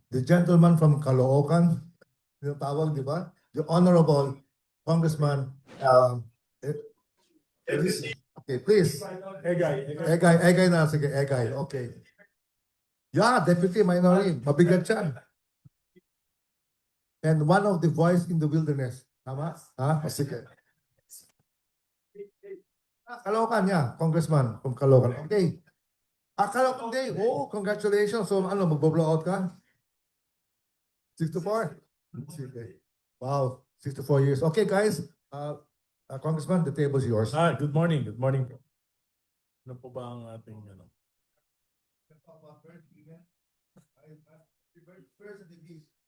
The gentleman from Caloocan, yung tawag, di ba? The Honorable Congressman, okay, please. Egay na, sige, Egay, okay. Yeah, Deputy Minority, mabigat yan. And one of the voice in the wilderness. Tama? Ha? Sige. Caloocan, yeah, Congressman from Caloocan. Okay. Caloocan Day. Oh, congratulations. So, ano, magbo-blow out ka? 64? Sige. Wow, 64 years. Okay, guys. Congressman, the table is yours. Good morning. Good morning po. Ano po ba ang ating ano?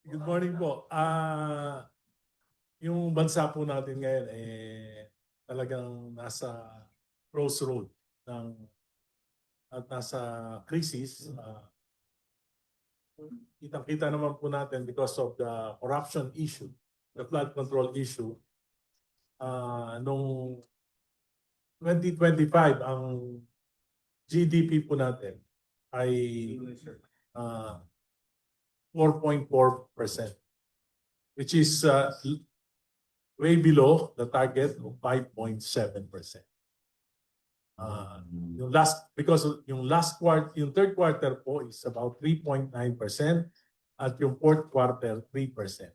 Good morning po. Yung bansa po natin ngayon talagang nasa crossroad ng at nasa crisis. Kitang-kita naman po natin because of the corruption issue, the flood control issue. Nung 2025, ang GDP po natin ay 4.4%, which is way below the target of 5.7%. Yung third quarter po is about 3.9% at yung fourth quarter 3%.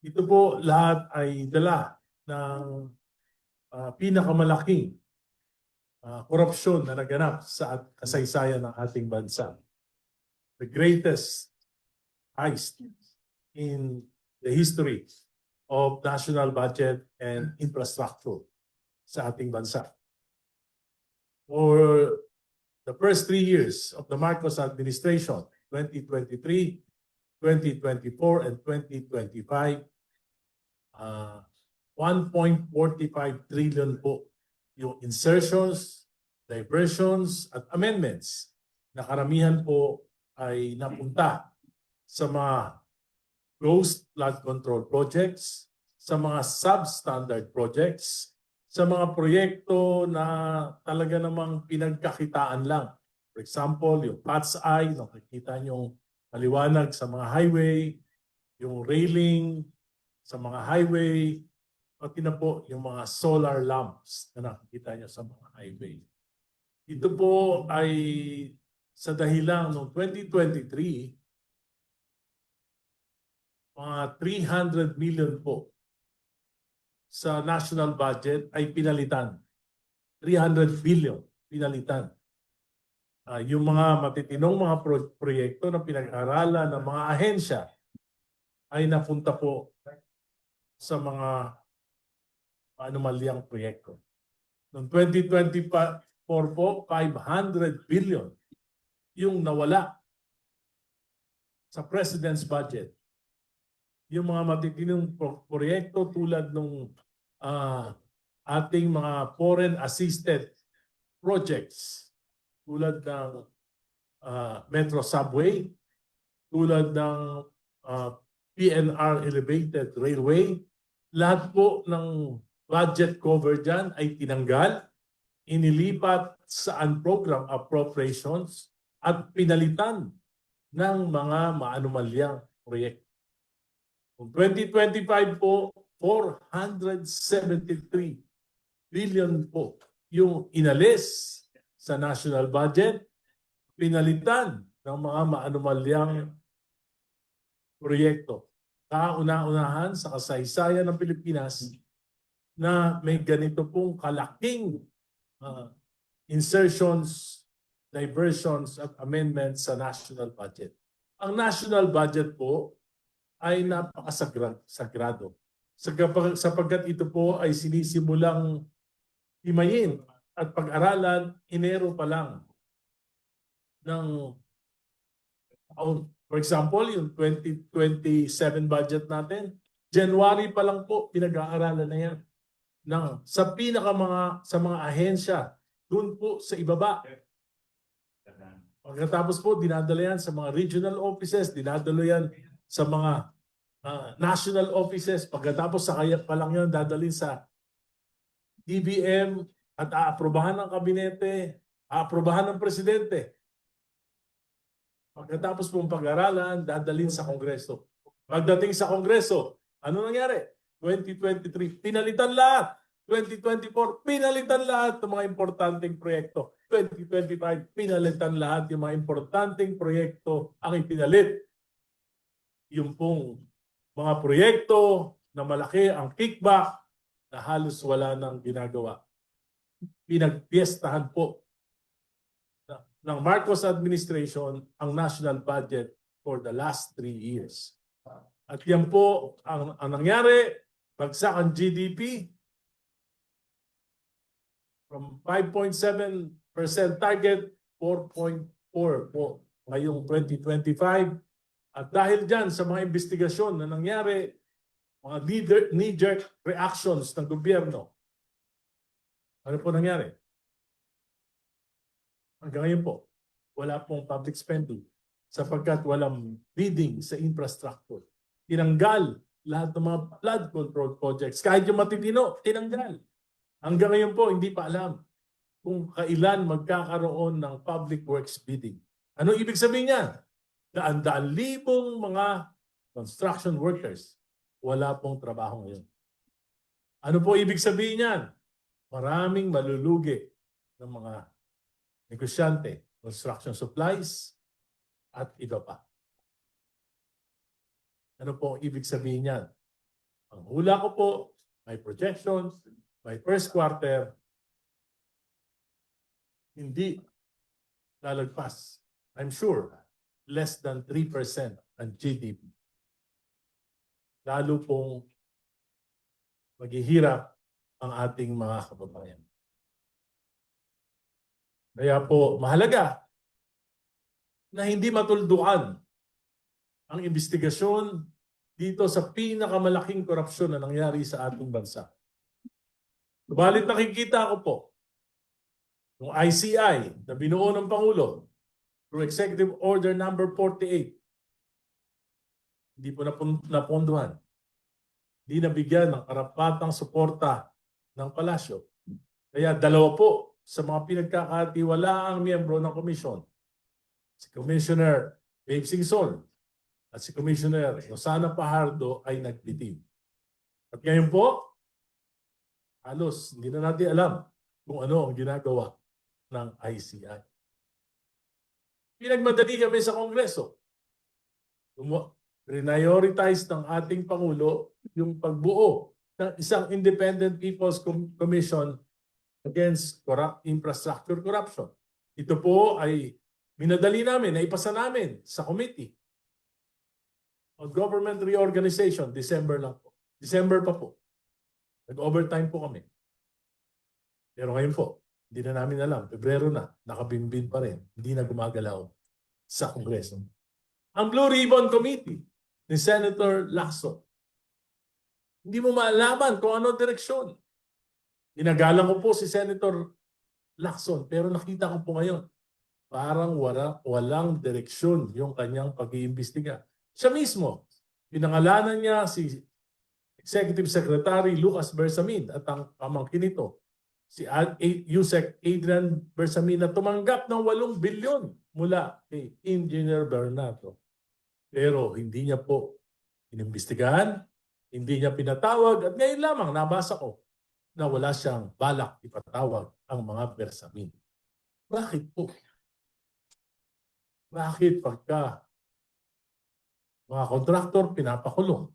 Ito po lahat ay dala ng pinakamalaking korupsyon na naganap sa kasaysayan ng ating bansa. The greatest heist in the history of national budget and infrastructure sa ating bansa. For the first 3 years of the Marcos administration, 2023, 2024, and 2025, 1.45 trillion po yung insertions, diversions, at amendments na karamihan po ay napunta sa mga ghost flood control projects, sa mga substandard projects, sa mga proyekto na talaga namang pinagkakitaan lang. For example, yung PATS Eye, nakikita nyo maliwanag sa mga highway, yung railing sa mga highway, pati na po yung mga solar lamps na nakikita nyo sa mga highway. Ito po ay sa dahilan noong 2023, mga 300 million po sa national budget ay pinalitan. 300 billion pinalitan. Yung mga matitinong mga proyekto na pinag-aralan ng mga ahensya ay napunta po sa mga anomalyang proyekto. Noong 2024 po, 500 billion yung nawala sa President's budget. Yung mga matitinong proyekto tulad ng ating mga foreign assisted projects tulad ng Metro Subway, tulad ng PNR Elevated Railway, lahat po ng budget cover dyan ay tinanggal, inilipat sa unprogrammed appropriations at pinalitan ng mga maanumalyang proyekto. Noong 2025 po, 473 billion po yung inalis sa national budget, pinalitan ng mga maanumalyang proyekto. Kauna-unahan sa kasaysayan ng Pilipinas na may ganito pong kalaking insertions, diversions at amendments sa national budget. Ang national budget po ay napakasagrado sapagkat ito po ay sinisimulang himayin at pag-aralan Enero pa lang ng for example, yung 2027 budget natin, January pa lang po pinag-aaralan na yan sa mga ahensya doon po sa ibaba. Pagkatapos po dinadala yan sa mga regional offices, dinadala yan sa mga national offices. Pagkatapos sa kaya pa lang yan dadalhin sa DBM at aaprobahan ng kabinete, aaprobahan ng presidente. Pagkatapos pong pag-aralan, dadalhin sa Kongreso. Pagdating sa Kongreso, ano nangyari? 2023, pinalitan lahat. 2024, pinalitan lahat ng mga importanteng proyekto. 2025, pinalitan lahat yung mga importanteng proyekto ang ipinalit. Yung pong mga proyekto na malaki ang kickback na halos wala nang ginagawa. Pinagpiestahan po ng Marcos administration ang national budget for the last 3 years. At yan po ang nangyari, bagsak ang GDP from 5.7% target, 4.4 po ngayong 2025. At dahil dyan sa mga investigasyon na nangyari, mga knee-jerk reactions ng gobyerno, ano po nangyari? Hanggang ngayon po, wala pong public spending sapagkat walang bidding sa infrastructure. Tinanggal lahat ng mga flood control projects. Kahit yung matitino, tinanggal. Hanggang ngayon po, hindi pa alam kung kailan magkakaroon ng public works bidding. Ano ibig sabihin niya? Daan-daan libong mga construction workers, wala pong trabaho ngayon. Ano po ibig sabihin niyan? Maraming malulugi ng mga negosyante, construction supplies, at iba pa. Ano po ang ibig sabihin niyan? Ang hula ko po, may projections, by first quarter, hindi lalagpas. I'm sure, less than 3% ang GDP. Lalo pong maghihirap ang ating mga kababayan. Kaya po, mahalaga na hindi matuldukan ang investigasyon dito sa pinakamalaking korupsyon na nangyari sa ating bansa. Subalit nakikita ko po, yung ICI na binuo ng Pangulo through Executive Order number 48, hindi po napondohan. Hindi nabigyan ng karapatang suporta ng palasyo. Kaya dalawa po sa mga pinagkakatiwalaang miyembro ng komisyon, si Commissioner Babe Singson at si Commissioner Rosana Fajardo ay nagbitin. At ngayon po, halos hindi na natin alam kung ano ang ginagawa ng ICI. Pinagmadali kami sa Kongreso. Prioritize ng ating Pangulo yung pagbuo ng isang Independent People's Commission against infrastructure corruption. Ito po ay minadali namin, naipasa namin sa committee on government reorganization, December lang po. December pa po. Nag-overtime po kami. Pero ngayon po, hindi na namin alam. Pebrero na, nakabimbin pa rin. Hindi na gumagalaw sa Kongreso. Ang Blue Ribbon Committee ni Senator Lacson, hindi mo maalaman kung ano direksyon. Ginagalang ko po si Senator Lacson, pero nakita ko po ngayon, parang walang direksyon yung kanyang pag-iimbestiga. Siya mismo, pinangalanan niya si Executive Secretary Lucas Bersamin at ang pamangkin nito, si Yusek Adrian Bersamin na tumanggap ng 8 bilyon mula kay Engineer Bernardo. Pero hindi niya po inimbestigahan, hindi niya pinatawag at ngayon lamang nabasa ko na wala siyang balak ipatawag ang mga Bersamin. Bakit po? Bakit pagka mga kontraktor pinapakulong?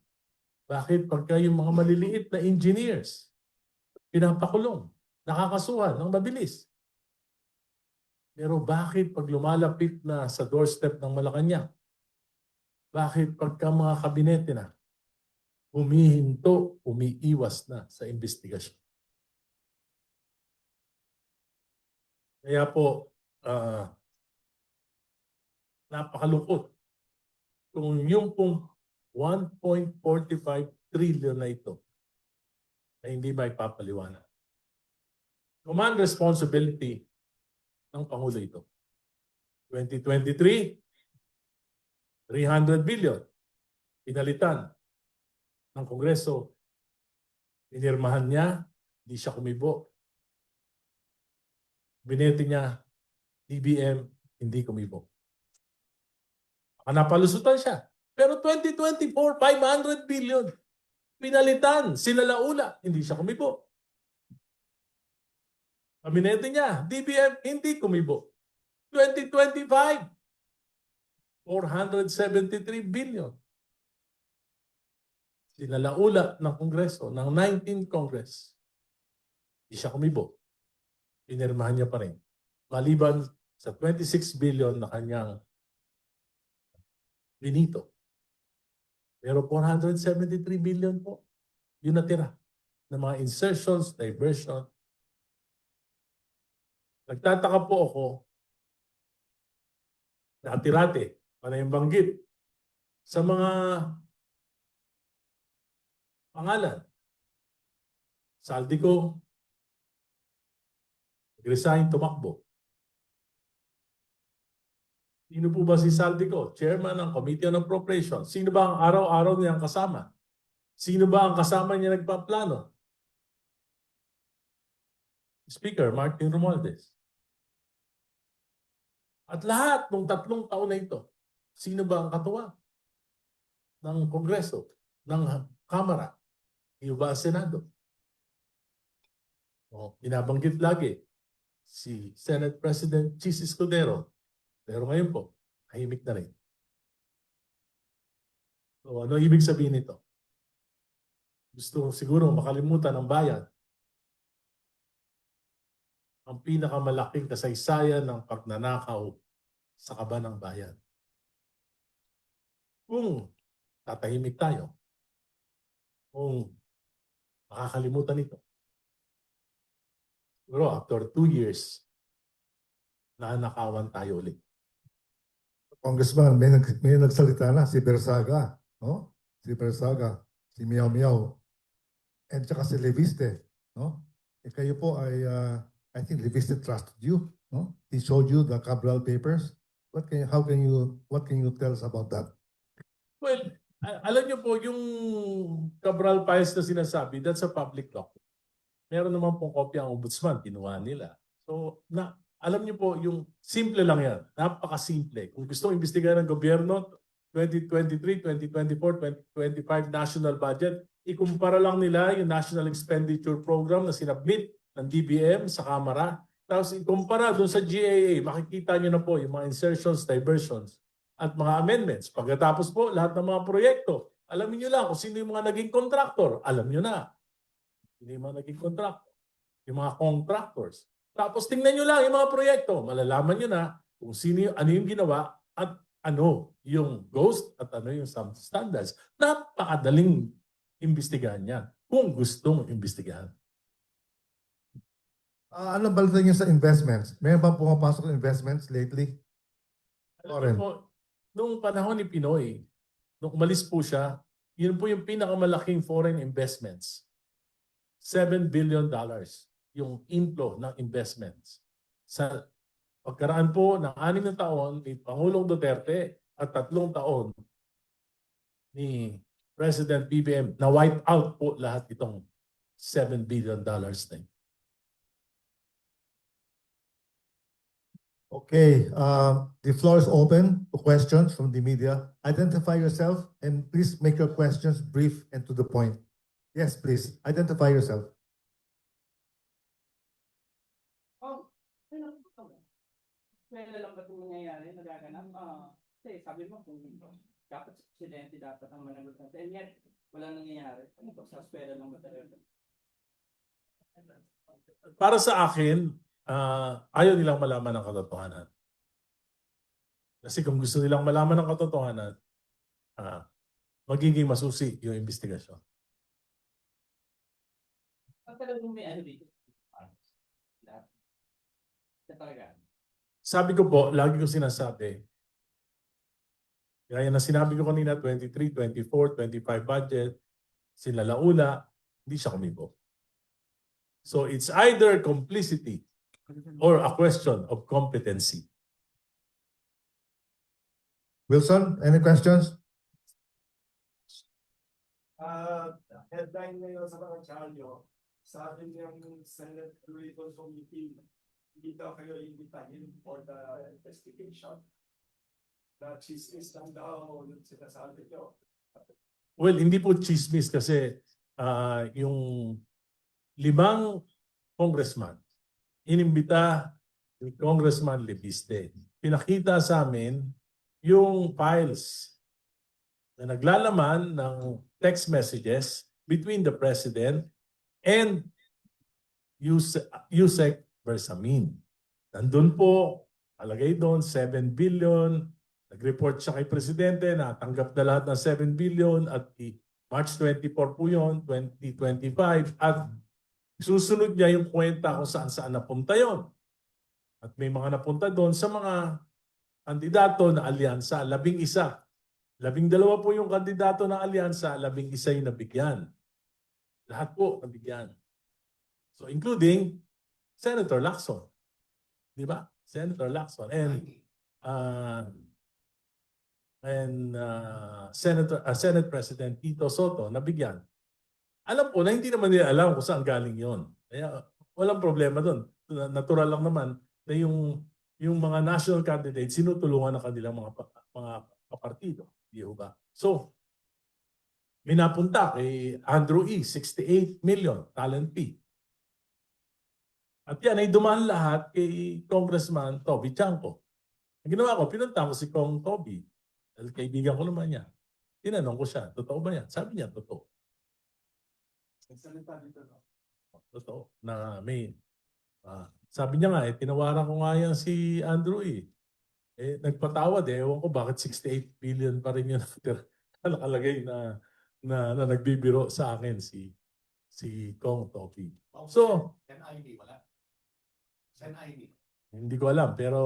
Bakit pagka yung mga maliliit na engineers pinapakulong? Nakakasuhan ng mabilis. Pero bakit pag lumalapit na sa doorstep ng Malacanang? Bakit pagka mga kabinete na humihinto, umiiwas na sa investigasyon? Kaya po, napakalungkot kung yung pong 1.45 trillion na ito na hindi ba ipapaliwanag. Command responsibility ng Pangulo ito. 2023, 300 billion. Pinalitan ng Kongreso. Pinirmahan niya, hindi siya kumibo. Binete niya, DBM, hindi kumibo. Napalusutan siya. Pero 2024, 500 billion. Pinalitan, sinalaula, hindi siya kumibo. Kabinete niya, DBM, hindi kumibo. 2025, 473 billion. Sinalaula ng Kongreso, ng 19th Congress. Hindi siya kumibo. Pinirmahan niya pa rin. Maliban sa 26 billion na kanyang binito. Pero 473 billion po, yun natira ng mga insertions, diversion. Nagtataka po ako, dati-rati, panay banggit, sa mga pangalan. Saldico, resign, tumakbo. Sino po ba si Saldico? Chairman ng Committee on Appropriations. Sino ba ang araw-araw niyang kasama? Sino ba ang kasama niya nagpaplano? Speaker Martin Romualdez. At lahat ng 3 taon na ito, sino ba ang katuwa ng Kongreso, ng Kamara, sino ba ang Senado? Binabanggit lagi si Senate President Chis Escudero. Pero ngayon po, tahimik na rin. So ano ibig sabihin nito? Gusto siguro makalimutan ng bayan ang pinakamalaking kasaysayan ng pagnanakaw sa kaban ng bayan. Kung tatahimik tayo, kung makakalimutan ito, siguro after 2 years, nanakawan tayo ulit. Congressman, may nagsalita na, si Bersaga, no? Si Bersaga, si Miao Miao, and saka si Leviste, no? Kayo po ay, I think Leviste trusted you, no? He showed you the Cabral papers. What can you tell us about that? Well, alam niyo po, yung Cabral Files na sinasabi, that's a public document. Meron naman pong kopya ang ombudsman, kinuha nila. So, alam niyo po, yung simple lang yan. Napakasimple. Kung gusto mong imbestigahan ng gobyerno, 2023, 2024, 2025 national budget, ikumpara lang nila yung National Expenditure Program na sinabmit ng DBM sa Kamara. Tapos ikumpara doon sa GAA, makikita niyo na po yung mga insertions, diversions, at mga amendments. Pagkatapos po, lahat ng mga proyekto, alamin niyo lang kung sino yung mga naging contractor. Alam niyo na. Sino yung mga naging contractor. Yung mga contractors. Tapos tingnan nyo lang yung mga proyekto. Malalaman nyo na kung ano yung ginawa at ano yung ghost at ano yung substandards. Napakadaling imbestigahan yan kung gustong imbestigahan. Ano balita niyo sa investments? Mayroon ba pumapasok ng investments lately? Alam niyo po, nung panahon ni Pinoy, nung umalis po siya, yun po yung pinakamalaking foreign investments. $7 billion yung inflow ng investments. Sa pagkaraan po ng 6 na taon ni Pangulong Duterte at 3 taon ni President BBM, na wipe out po lahat itong $7 billion na. Okay, the floor is open to questions from the media. Identify yourself and please make your questions brief and to the point. Yes, please, identify yourself. Kailan lang ba ito nangyayari, nagaganap? Kasi sabi mo kung dapat sa presidente dapat ang managot natin. And yet, wala nangyayari. Ano to? Sa eskwela lang ba talaga? Para sa akin, ayaw nilang malaman ang katotohanan. Kasi kung gusto nilang malaman ang katotohanan, magiging masusi yung investigasyon. Ang talagang may ano dito? Lahat. Ito talaga. Sabi ko po, lagi ko sinasabi, kaya na sinabi ko kanina, 23, 24, 25 budget, sila laula, hindi siya kumibo. So it's either complicity or a question of competency. Wilson, any questions? Headline ngayon sa mga Charlo, sabi niyang Senate Rules Committee, hindi daw kayo imbitahin for the investigation. na chismis lang daw yung sinasabi nyo. Well, hindi po chismis kasi yung 5 congressman inimbita ni Congressman Lebiste. Pinakita sa amin yung files na naglalaman ng text messages between the President and Yusek Bersamin. Nandun po, alagay doon, 7 billion. Nag-report siya kay Presidente na tanggap na lahat ng 7 billion at March 24 po yun, 2025. At susunod niya yung kwenta kung saan-saan napunta yon. At may mga napunta doon sa mga kandidato na alyansa, 11. 12 po yung kandidato na alyansa, 11 yung nabigyan. Lahat po nabigyan. So including Senator Lacson. Di ba? Senator Lacson. Senate President Tito Soto nabigyan. Alam po na hindi naman nila alam kung saan galing yon. Kaya walang problema doon. Natural lang naman na yung mga national candidates sinutulungan ng kanilang mga kapartido. Di ba? So, may napunta kay Andrew E. 68 million talent fee. At yan ay dumaan lahat kay Congressman Toby Chanco. Ang ginawa ko, pinunta ko si Kong Toby. Dahil kaibigan ko naman niya. Tinanong ko siya, totoo ba yan? Sabi niya, totoo. Nagsalita dito, no? Totoo. Na may, sabi niya nga, tinawaran ko nga yan si Andrew E. Nagpatawad ewan ko bakit 68 billion pa rin yung nakalagay na nagbibiro sa akin si Kong Toby. So, NID wala. NID. hindi ko alam pero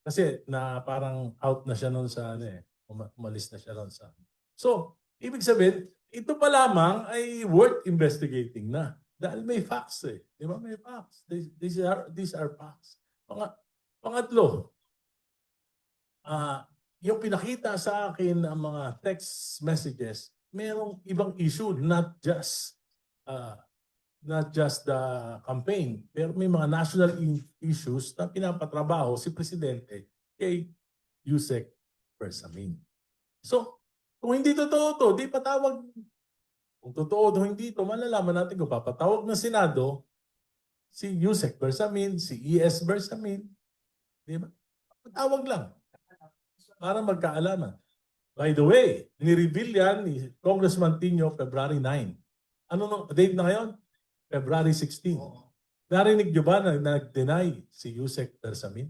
kasi na parang out na siya noon sa umalis na siya noon sa. So, ibig sabihin, ito pa lamang ay worth investigating na dahil may facts eh. Di ba? May facts. These are facts. Pangatlo, yung pinakita sa akin ang mga text messages, merong ibang issue, not just the campaign, pero may mga national issues na pinapatrabaho si Presidente kay Yusek Bersamin. So, kung hindi totoo to, di patawag. Kung totoo to, hindi to, malalaman natin kung papatawag ng Senado si Yusek Bersamin, si E.S. Bersamin. Di ba? Patawag lang para magkaalaman. By the way, ni-reveal yan ni Congressman Tino February 9. Ano nung date na ngayon? February 16. Narinig nyo ba na nag-deny si Yusek Bersamin?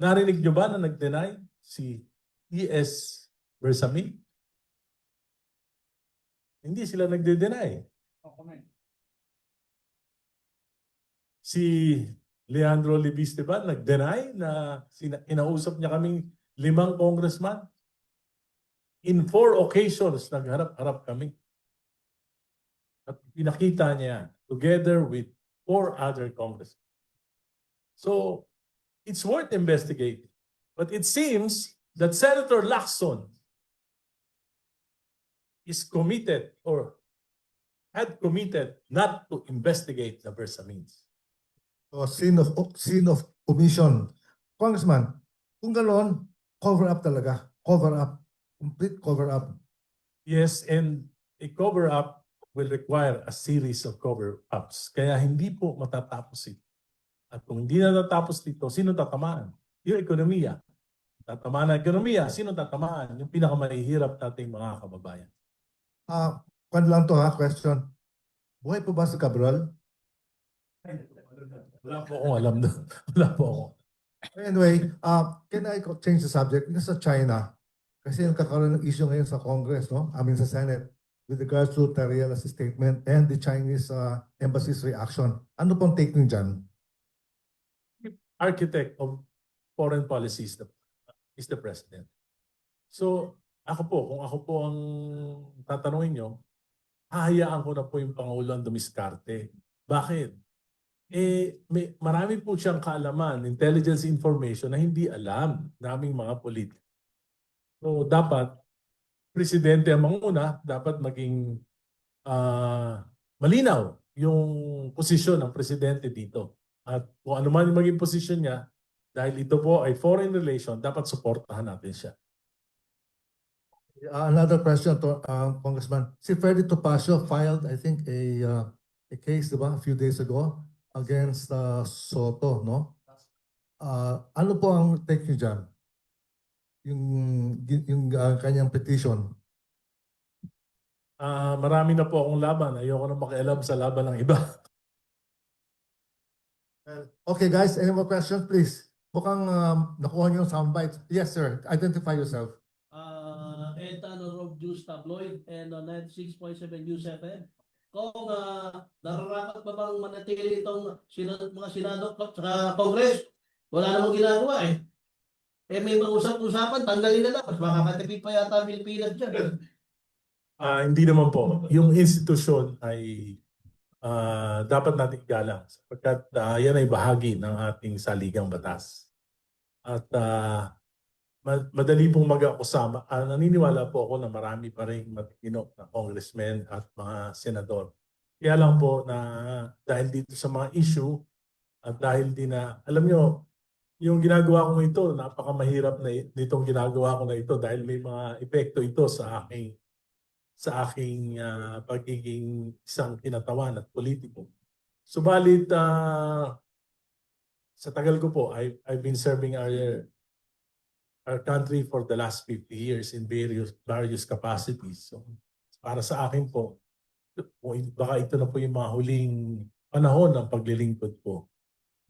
Narinig nyo ba na nag-deny si E.S. Bersamin? Hindi sila nagde-deny. Si Leandro Libiste ba nag-deny na inausap niya kaming 5 congressman? In 4 occasions, nagharap-harap kami. At pinakita niya together with 4 other congressmen. So, it's worth investigating. But it seems that Senator Lacson is committed or had committed not to investigate the Bersamins. So, scene of omission. Congressman, kung gano'n, cover up talaga. Cover up. Complete cover up. Yes, and a cover-up will require a series of cover-ups. Kaya hindi po matatapos ito. At kung hindi na natapos dito, sino tatamaan? Yung ekonomiya. Tatamaan ang ekonomiya, sino tatamaan? Yung pinakamahihirap nating mga kababayan. Kwan lang to ha, question. Buhay po ba si Cabral? Wala po akong alam doon. Wala po ako. Anyway, can I change the subject? Because sa China, kasi nagkakaroon ng issue ngayon sa Congress, no? I mean sa Senate, with regards to Terriela's statement and the Chinese embassy's reaction. Ano pong take niyo dyan? Architect of foreign policy is the president. So, kung ako po ang tatanungin nyo, hahayaan ko na po yung Pangulo ang dumiskarte. Bakit? Marami po siyang kaalaman, intelligence information na hindi alam naming mga politik. So, dapat, presidente ang manguna, dapat maging malinaw yung posisyon ng presidente dito. At kung ano man yung maging posisyon niya, Dahil ito po ay foreign relation, dapat suportahan natin siya. Another question to Congressman. Si Freddy Topacio filed, I think, a case, di ba, a few days ago against Soto, no? Ano po ang take niyo dyan? Yung kanyang petition. Marami na po akong laban. Ayoko na makialam sa laban ng iba. Okay, guys, any more questions, please? Mukhang nakuha niyo yung soundbite. Yes, sir. Identify yourself. Ed Road News Tabloid and 96.7 News FM. Kung nararapat pa bang manatili itong mga senado sa Congress, wala namang ginagawa eh. May mga usap-usapan, tanggalin na lang. Mas makakatipid pa yata ang Pilipinas dyan. Hindi naman po. Yung institusyon ay dapat natin igalang sapagkat yan ay bahagi ng ating saligang batas. At madali pong mag-akusama. Naniniwala po ako na marami pa rin matitino na congressmen at mga senador. Kaya lang po na dahil dito sa mga issue at dahil din na, alam nyo, yung ginagawa ko ito, napakamahirap na nitong ginagawa ko na ito dahil may mga epekto ito sa aking pagiging isang kinatawan at politiko. Subalit, sa tagal ko po, I've been serving our country for the last 50 years in various capacities. So, para sa akin po, baka ito na po yung mga huling panahon ng paglilingkod ko.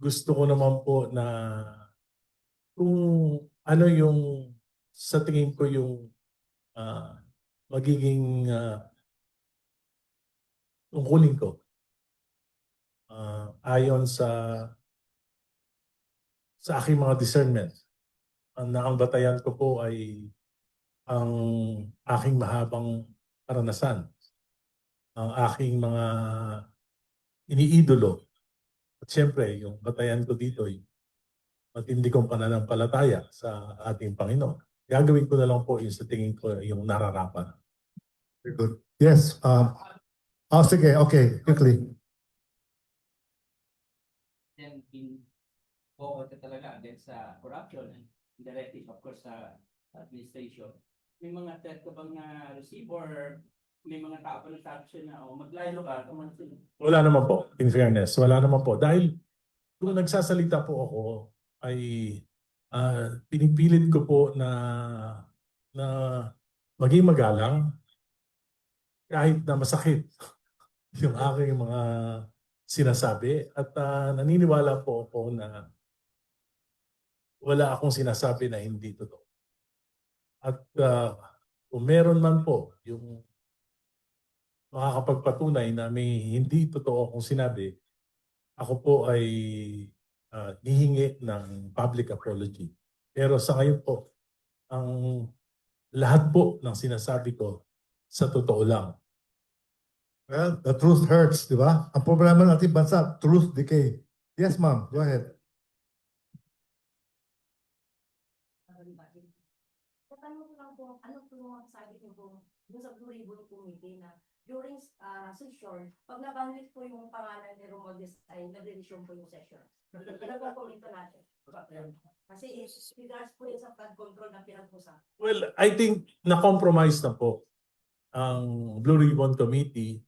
Gusto ko naman po na kung ano yung sa tingin ko yung magiging tungkulin ko ayon sa aking mga discernment. Na ang batayan ko po ay ang aking mahabang karanasan, ang aking mga iniidolo. At siyempre, yung batayan ko dito ay matindi kong pananampalataya sa ating Panginoon. Gagawin ko na lang po yung sa tingin ko yung nararapat. Very good. Yes. Sige. Okay. Quickly. Then in forward ka talaga against sa corruption and directive of course sa administration. May mga threat ka bang receive or may mga tao pa nagsabi siya na maglaylo ka, tumansin. Wala naman po, in fairness. Wala naman po. Dahil kung nagsasalita po ako, ay pinipilit ko po na maging magalang kahit na masakit yung aking mga sinasabi. At naniniwala po ako na wala akong sinasabi na hindi totoo. At kung meron man po yung makakapagpatunay na may hindi totoo akong sinabi, ako po ay hihingi ng public apology. Pero sa ngayon po, ang lahat po ng sinasabi ko sa totoo lang. Well, the truth hurts, di ba? Ang problema ng ating bansa, truth decay. Yes, ma'am. Go ahead. Tatanong ko lang po, ano po yung sabi niyo po dun sa Blue Ribbon Committee na during session, pag nabanggit po yung pangalan ni Romualdez ay nag-revision po yung session. Ano po komento natin? Kasi regards po yung sa flood control na pinag-usapan. Well, I think na-compromise na po ang Blue Ribbon Committee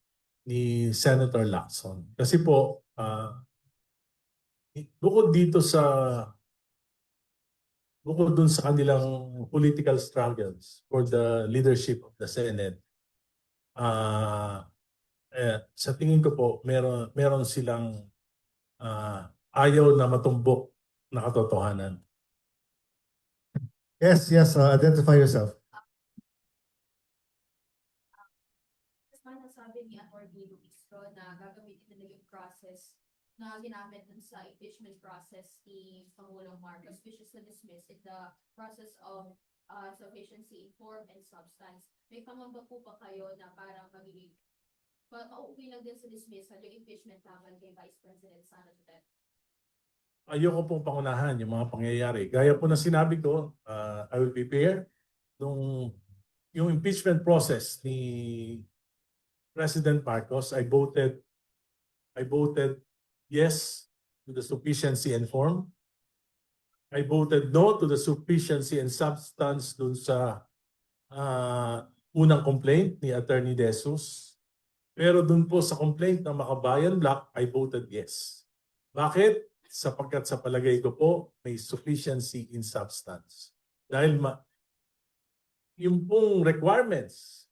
ni Senator Lacson. Kasi po, bukod dun sa kanilang political struggles for the leadership of the Senate, sa tingin ko po, meron silang ayaw na matumbok na katotohanan. Yes, identify yourself. Sabi ni Atty. Luistro na gagamitin nila yung process na ginamit dun sa impeachment process ni Pangulong Marcos, which is to dismiss in the process of sufficiency in form and substance. May pangamba po ba kayo na parang magiging pauwi lang din sa dismissal yung impeachment laban kay Vice President Sara Duterte? Ayoko pong pangunahan yung mga pangyayari. Gaya po na sinabi ko, I will prepare yung impeachment process ni President Marcos. I voted yes to the sufficiency and form. I voted no to the sufficiency and substance dun sa unang complaint ni Attorney De Jesus. Pero dun po sa complaint ng Makabayan Black, I voted yes. Bakit? Sapagkat sa palagay ko po, may sufficiency in substance. Dahil yung pong requirements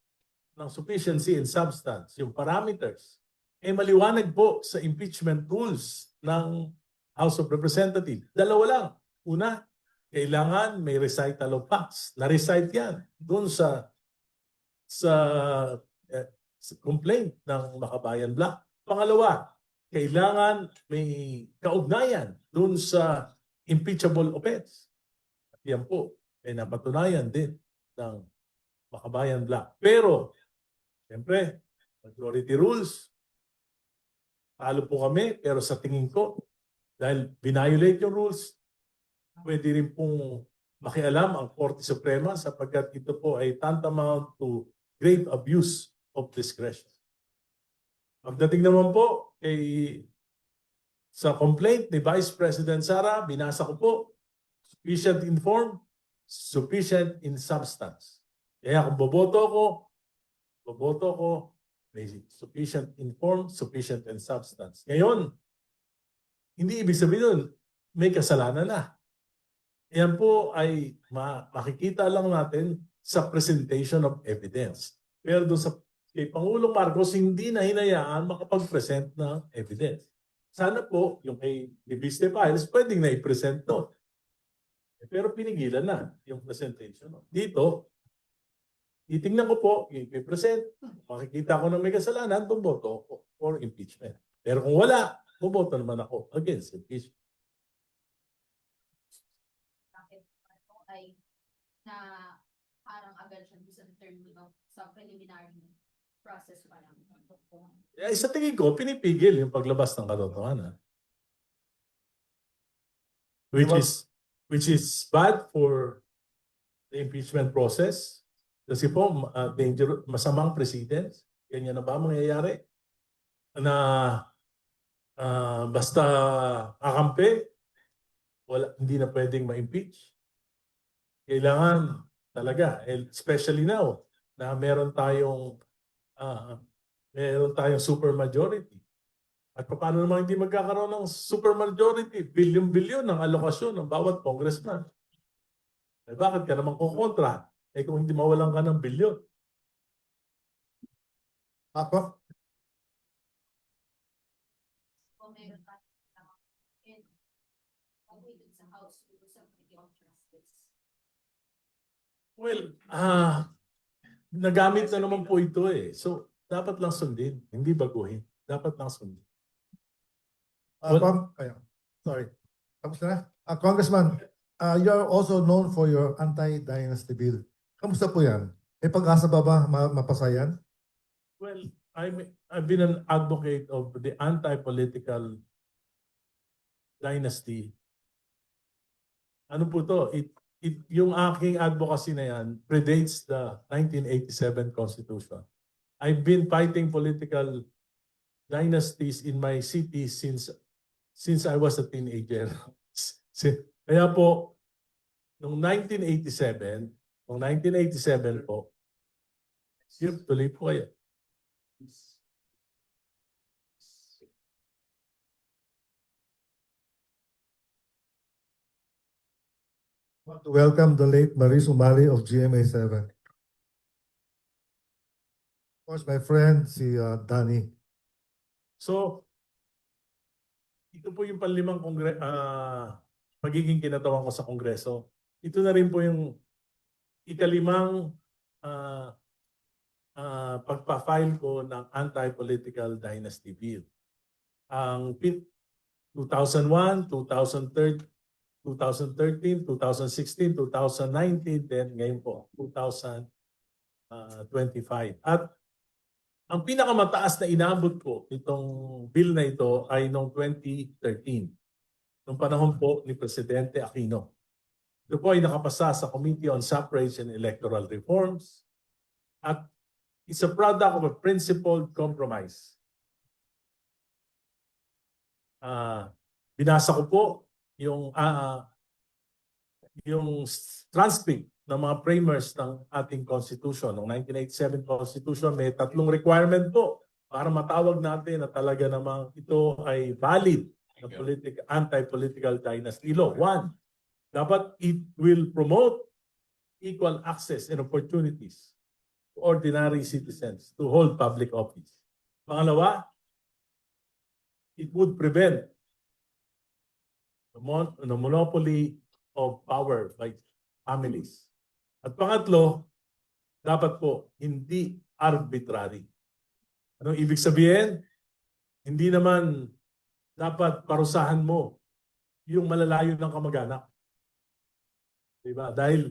ng sufficiency in substance, yung parameters, maliwanag po sa impeachment rules ng House of Representatives. Dalawa lang. Una, kailangan may recital of facts. Na-recite yan doon sa complaint ng Makabayan Black. Pangalawa, kailangan may kaugnayan doon sa impeachable offense. At yan po, ay napatunayan din ng Makabayan Black. Pero, siyempre, majority rules, talo po kami, pero sa tingin ko, dahil binayolate yung rules, pwede rin pong makialam ang Korte Suprema sapagkat ito po ay tantamount to grave abuse of discretion. Pagdating naman po sa complaint ni Vice President Sara, binasa ko po, sufficient informed, sufficient in substance. Kaya kung boboto ko, may sufficient informed, sufficient in substance. Ngayon, hindi ibig sabihin nun, may kasalanan na. Yan po ay makikita lang natin sa presentation of evidence. Pero doon kay Pangulong Marcos, hindi na hinayaan makapag-present ng evidence. Sana po, yung kay Viste Files, pwedeng na i-present to. Pero pinigilan na yung presentation. Dito, titingnan ko po, i-present, makikita ko na may kasalanan, bumoto ko for impeachment. Pero kung wala, bumoto naman ako against impeachment. Bakit ano ay na parang agad siya sa determining of sa preliminary process pa lang. Sa tingin ko, pinipigil yung paglabas ng katotohanan. Which is bad for the impeachment process. Kasi po, masamang precedents. Ganyan na ba mangyayari? Na basta kakampi, hindi na pwedeng ma-impeach. Kailangan talaga, especially now, na meron tayong supermajority. At paano naman hindi magkakaroon ng supermajority? Bilyon-bilyon ng alokasyon ng bawat congressman. Eh bakit ka naman kukontra? Eh kung hindi mawalan ka ng bilyon. Ako? Kung meron tayo and pag-wait sa House sa Committee on Justice. Well, nagamit na naman po ito eh. So, dapat lang sundin. Hindi baguhin. Dapat lang sundin. Sorry. Tapos na? Congressman, you are also known for your anti-dynasty bill. Kamusta po yan? May pag-asa ba mapasa yan? Well, I've been an advocate of the anti-political dynasty. Ano po to? Yung aking advocacy na yan predates the 1987 Constitution. I've been fighting political dynasties in my city since I was a teenager. Kaya po, noong 1987 po, tuloy po kayo. I want to welcome the late Maris Umali of GMA7. Of course, my friend, si Danny. So, ito po yung panlimang magiging kinatawan ko sa Kongreso. Ito na rin po yung ikalimang pagpa-file ko ng anti-political dynasty bill. Ang 2001, 2013, 2016, 2019, then ngayon po, 2025. At ang pinakamataas na inabot ko itong bill na ito ay noong 2013. Noong panahon po ni Presidente Aquino. Ito po ay nakapasa sa Committee on Suffrage and Electoral Reforms at it's a product of a principled compromise. Binasa ko po yung yung transcript ng mga framers ng ating Constitution, ng 1987 Constitution, may 3 requirement po para matawag natin na talaga namang ito ay valid na anti-political dynasty law. 1, dapat it will promote equal access and opportunities to ordinary citizens to hold public office. Pangalawa, it would prevent the monopoly of power by families. At pangatlo, dapat po hindi arbitrary. Anong ibig sabihin? Hindi naman dapat parusahan mo yung malalayo ng kamag-anak. Diba? Dahil,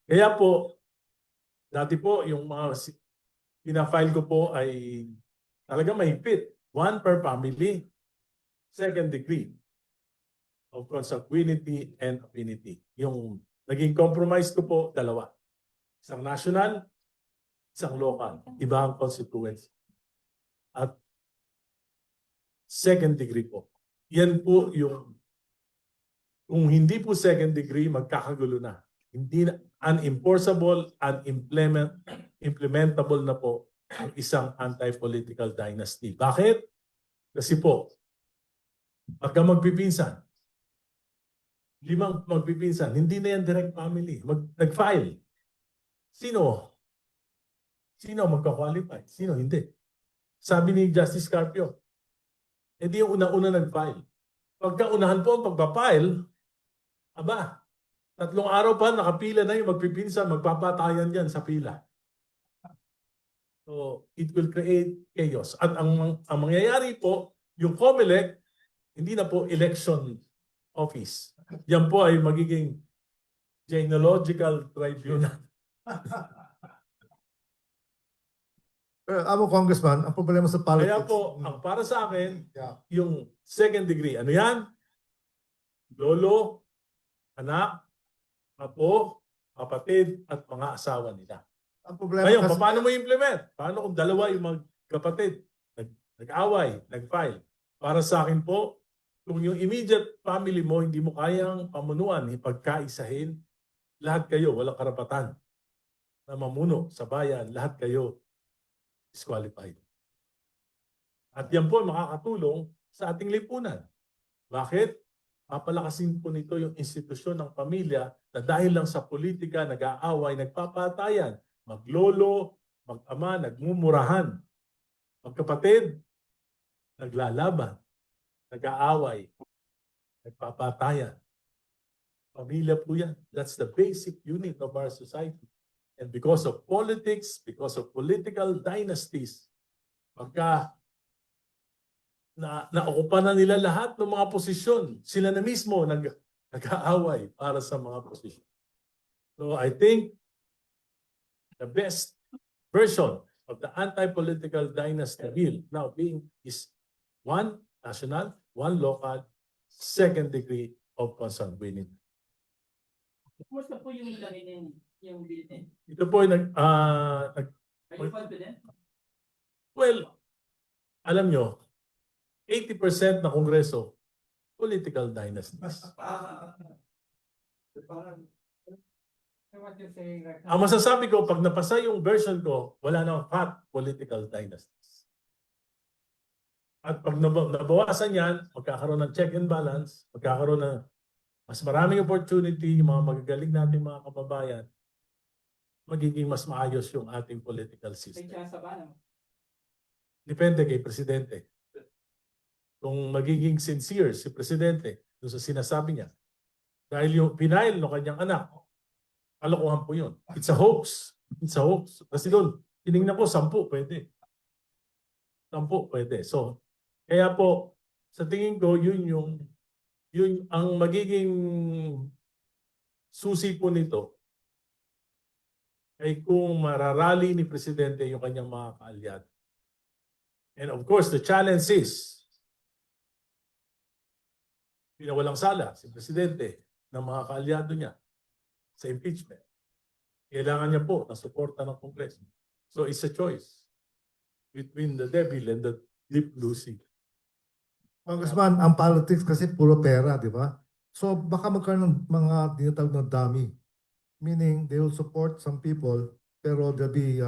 kaya po, dati po, yung mga pinafile ko po ay talaga mahigpit. 1 per family, 2nd degree of consanguinity and affinity. Yung naging compromise ko po, 2. Isang national, isang local. Iba ang constituency. At 2nd degree po. Yan po yung, kung hindi po 2nd degree, magkakagulo na. Hindi na, unenforceable, unimplementable na po ang isang anti-political dynasty. Bakit? Kasi po, pagka magpipinsan, 5 magpipinsan, hindi na yan direct family. Nag-file. Sino? Sino magka-qualify? Sino hindi? Sabi ni Justice Carpio, hindi yung una-una nag-file. Pagka unahan po ang pagpa-file, 3 araw pa, nakapila na yung magpipinsan, magpapatayan yan sa pila. So, it will create chaos. At ang mangyayari po, yung COMELEC, hindi na po election office. Yan po ay magiging genealogical tribunal. Amo Congressman, ang problema sa politics. Kaya po, ang para sa akin, Yeah. yung 2nd degree, ano yan? Lolo, anak, apo, kapatid, at mga asawa nila. Ang problema Ngayon, kasi, paano mo implement? Paano kung dalawa yung magkapatid, nag-away, nag-file? Para sa akin po, kung yung immediate family mo, hindi mo kayang pamunuan, ipagkaisahin, lahat kayo, walang karapatan na mamuno sa bayan, lahat kayo disqualified. At yan po makakatulong sa ating lipunan. Bakit? Papalakasin po nito yung institusyon ng pamilya na dahil lang sa politika, nag-aaway, nagpapatayan, maglolo, mag-ama, nagmumurahan, magkapatid, naglalaban, nag-aaway, nagpapatayan. Pamilya po yan. That's the basic unit of our society. And because of politics, because of political dynasties, pagka naokupa na nila lahat ng mga posisyon, sila na mismo nag-aaway para sa mga posisyon. So I think the best version of the anti-political dynasty bill now is 1 national, 1 local, 2nd degree of consanguinity. Kumusta po yung laki yung bill din? Ito po ay Are you confident? well, alam nyo, 80% ng Kongreso, political dynasties. Ang masasabi ko, pag napasa yung version ko, wala nang hot political dynasties. At pag nabawasan yan, magkakaroon ng check and balance, magkakaroon ng mas maraming opportunity, yung mga magagaling nating mga kababayan, magiging mas maayos yung ating political May system. chance ba naman? Depende kay Presidente. Kung magiging sincere si Presidente doon sa sinasabi niya. Dahil yung pinail ng kanyang anak, kalokohan po yun. It's a hoax. It's a hoax. Kasi doon, tinignan ko, 10 pwede. 10 pwede. So, kaya po, sa tingin ko, yun ang magiging susi po nito ay kung mararally ni Presidente yung kanyang mga kaalyado. And of course, the challenge is pinawalang sala si Presidente ng mga kaalyado niya sa impeachment. Kailangan niya po ng suporta ng Kongreso. So it's a choice between the devil and the deep blue sea. Congressman, ang politics kasi puro pera, di ba? So baka magkaroon ng mga tinatawag na dummy. Meaning they will support some people pero they'll be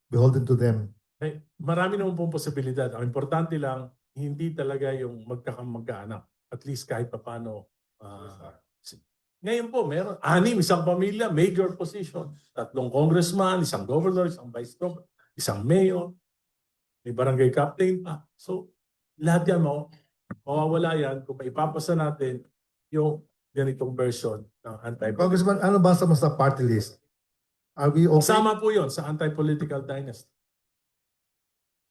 beholden to them. Eh, marami naman pong posibilidad. Ang importante lang, hindi talaga yung magkakamag-anak. At least kahit paano. Ngayon po, meron 6, isang pamilya, major position. 3 congressman, isang governor, isang vice governor, isang mayor, may barangay captain pa. So, lahat yan mawawala yan kung maipapasa natin yung ganitong version ng anti-political. Congressman, ano basta mo sa party list? Are we okay? Kasama po yun sa anti-political dynasty.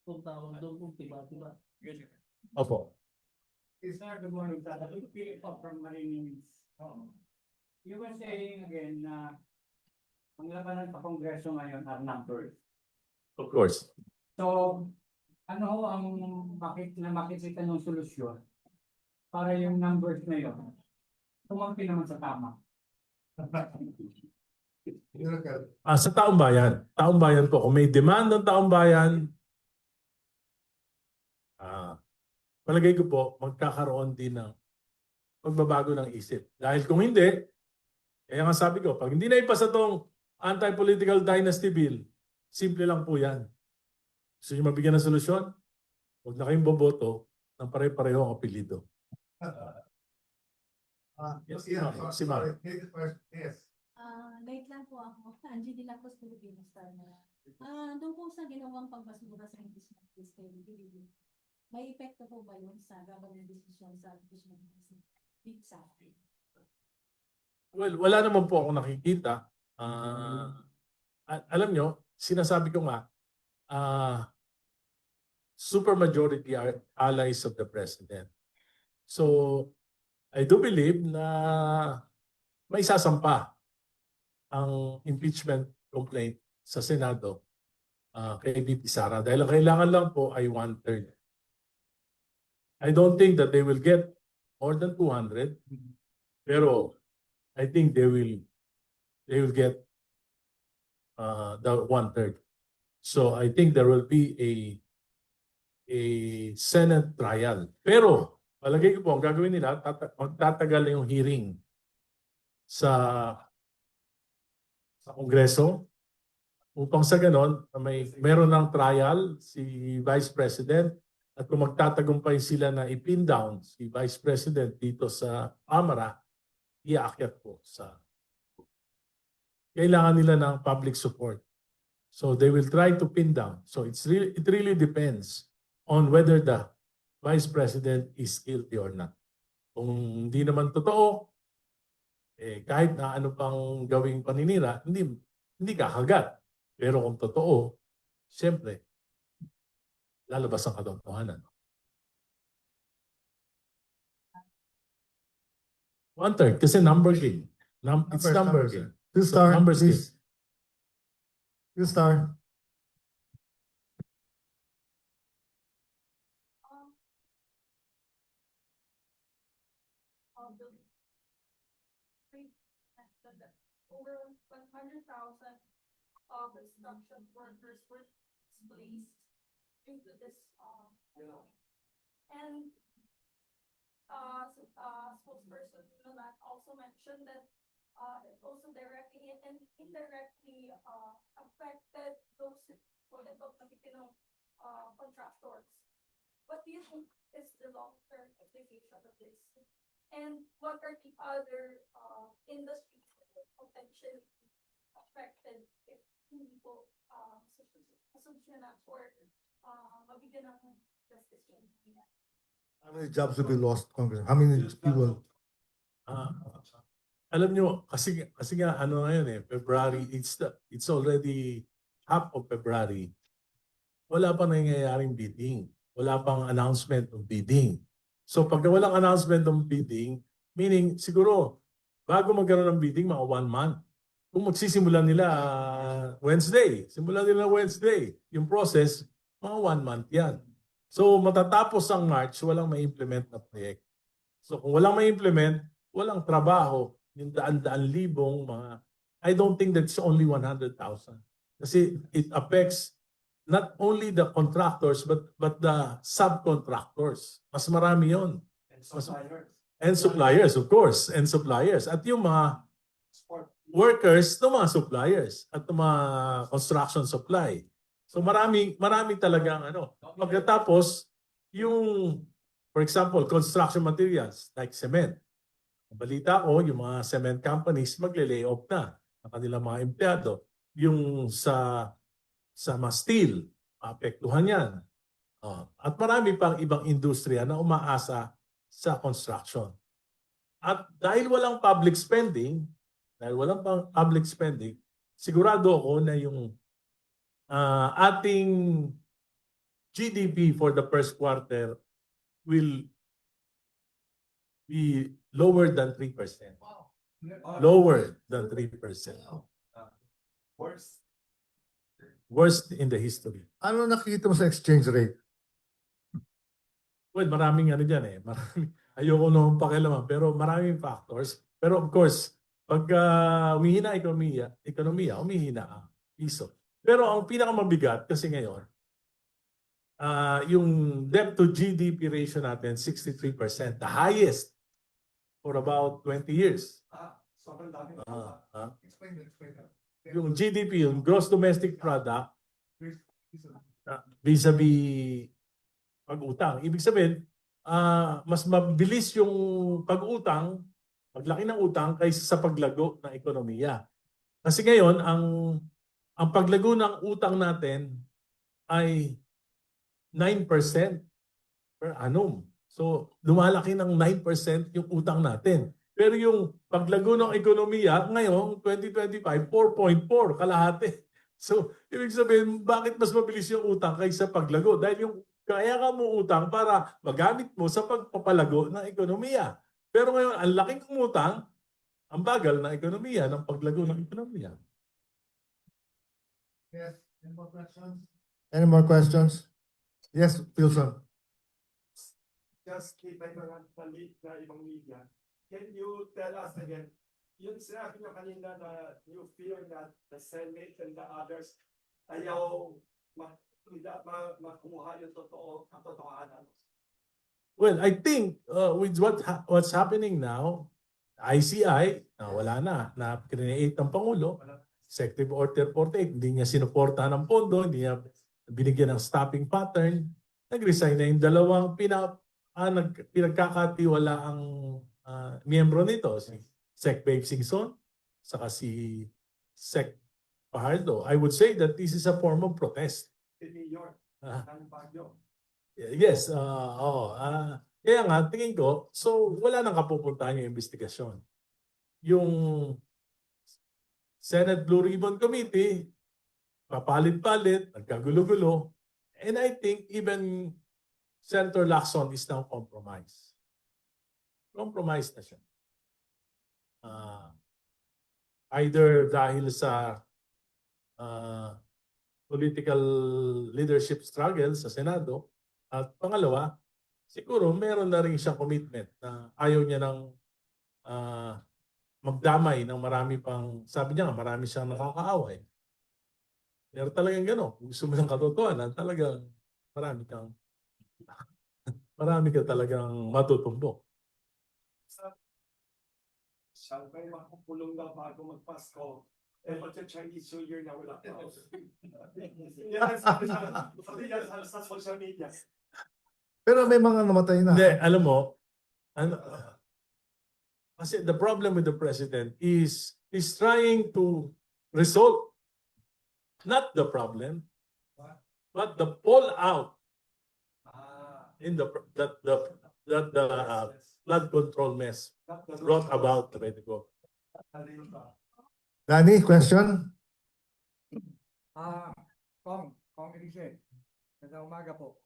Kung tawag doon kung tiba-tiba. Opo. Sir, good morning. Philip from Marine. You were saying again na ang labanan sa Kongreso ngayon are numbers. Of course. So, ano ho ang makikita ng solusyon para yung numbers na yun tumangki naman sa tama? Sa taong bayan po, kung may demand ng taong bayan, palagay ko po, magkakaroon din ng pagbabago ng isip. Dahil kung hindi, kaya nga sabi ko, pag hindi na ipasa tong anti-political dynasty bill, simple lang po yan. Gusto nyo mabigyan ng solusyon? Huwag na kayong boboto ng pare-pareho ang apelido. Yes, si Ma'am. Yes. Late lang po ako. Angie de la Cruz, Filipino Star na. Doon po sa ginawang pagbasura sa impeachment case kay Billy, may epekto po ba yun sa government decision sa impeachment case? Big Saturday. Well, wala naman po ako nakikita. Alam nyo, sinasabi ko nga, supermajority are allies of the president. So, I do believe na may sasampa ang impeachment complaint sa Senado kay VP Sara dahil ang kailangan lang po ay 1/3. I don't think that they will get more than 200, pero I think they will get the 1/3. So I think there will be a Senate trial. Pero palagay ko po, ang gagawin nila, magtatagal yung hearing sa Kongreso upang sa ganon, meron ng trial si Vice President at kung magtatagumpay sila na ipin down si Vice President dito sa Kamara, iaakyat po sa kailangan nila ng public support. So they will try to pin down. So it really depends on whether the Vice President is guilty or not. Kung hindi naman totoo, kahit na ano pang gawing paninira, hindi kakagat. Pero kung totoo, siyempre, lalabas ang katotohanan. 1/3 kasi number game. It's number game. Two star, numbers please. Two star. Over 100,000 of construction workers were displaced due to this and spokesperson Milan also mentioned that it also directly and indirectly affected those Filipino contractors. What do you think is the long-term implication of this? And what are the other industries that are potentially affected if hindi po assumption or mabigyan ng justice yung How many jobs will be lost, Congressman? How many people? Alam nyo, kasi nga ano ngayon February, it's already half of February. Wala pa nangyayaring bidding. Wala pang announcement of bidding. So pag walang announcement ng bidding, meaning siguro bago magkaroon ng bidding, mga 1 month. Kung magsisimula nila simulan nila Wednesday. Yung process, mga 1 month yan. So matatapos ang March, walang ma-implement na project. So kung walang ma-implement, walang trabaho, yung daan-daan libong mga, I don't think that's only 100,000. Kasi it affects not only the contractors but the subcontractors. Mas marami yon. And suppliers, of course. And suppliers. At yung mga workers ng mga suppliers at ng mga construction supply. So marami talagang ano. Pagkatapos, yung, for example, construction materials like cement. Ang balita ko, yung mga cement companies magle-lay off na ang kanilang mga empleyado. Yung sa mga steel, maapektuhan yan. At marami pang ibang industriya na umaasa sa construction. At dahil walang public spending, sigurado ako na yung ating GDP for the first quarter will be lower than 3%. Lower than 3%. Worst in the history. Ano nakikita mo sa exchange rate? Well, maraming ano dyan eh. Ayoko naman pakialaman, pero maraming factors. Pero of course, pag umihina ekonomiya, umihina ang piso. Pero ang pinakamabigat kasi ngayon, yung debt to GDP ratio natin, 63%. The highest for about 20 years. Sobrang dami. Explain. Yung GDP, yung gross domestic product, vis-a-vis pag-utang. Ibig sabihin, mas mabilis yung pag-utang, paglaki ng utang kaysa sa paglago ng ekonomiya. Kasi ngayon, ang paglago ng utang natin ay 9% per annum. So, lumalaki ng 9% yung utang natin. Pero yung paglago ng ekonomiya, ngayon, 2025, 4.4, kalahati. So, ibig sabihin, bakit mas mabilis yung utang kaysa paglago? Dahil yung kaya ka mo utang para magamit mo sa pagpapalago ng ekonomiya. Pero ngayon, ang laking umutang, ang bagal ng ekonomiya, ng paglago ng ekonomiya. Yes. Any more questions? Any more questions? Yes, Pilson. Just keep my mga palit na ibang media. Can you tell us again, yung sinabi nyo kanina na you fear that the Senate and the others ayaw makuha yung katotohanan? Well, I think with what's happening now, ICI, wala na create ng Pangulo, Executive Order 48, hindi niya sinuportahan ng pondo, hindi niya binigyan ng stopping pattern, nag-resign na yung dalawang pinagkakatiwala ang miyembro nito, si Sec. Babe Singson, saka si Sec. Fajardo. I would say that this is a form of protest. In New York, ng Baguio. Yes, kaya nga, tingin ko, so wala nang kapupuntahan yung investigasyon. Yung Senate Blue Ribbon Committee, papalit-palit, nagkagulo-gulo, and I think even Senator Lacson is now compromised. Compromised na siya. Either dahil sa political leadership struggle sa Senado, at pangalawa, siguro meron na rin siyang commitment na ayaw niya ng magdamay ng marami pang, sabi niya nga, marami siyang nakakaaway. Pero talagang gano'n, kung gusto mo ng katotohanan, talagang marami ka talagang matutumbok. Siya kayo makukulong na bago magpasko. Eh, pati Chinese New Year na wala pa. Yan, sabi niya sa social media. Pero may mga namatay na. Hindi, alam mo, kasi the problem with the president is he's trying to resolve not the problem, but the fallout in the flood control mess brought about by the government. Danny, question? Kong Elise, magandang umaga po.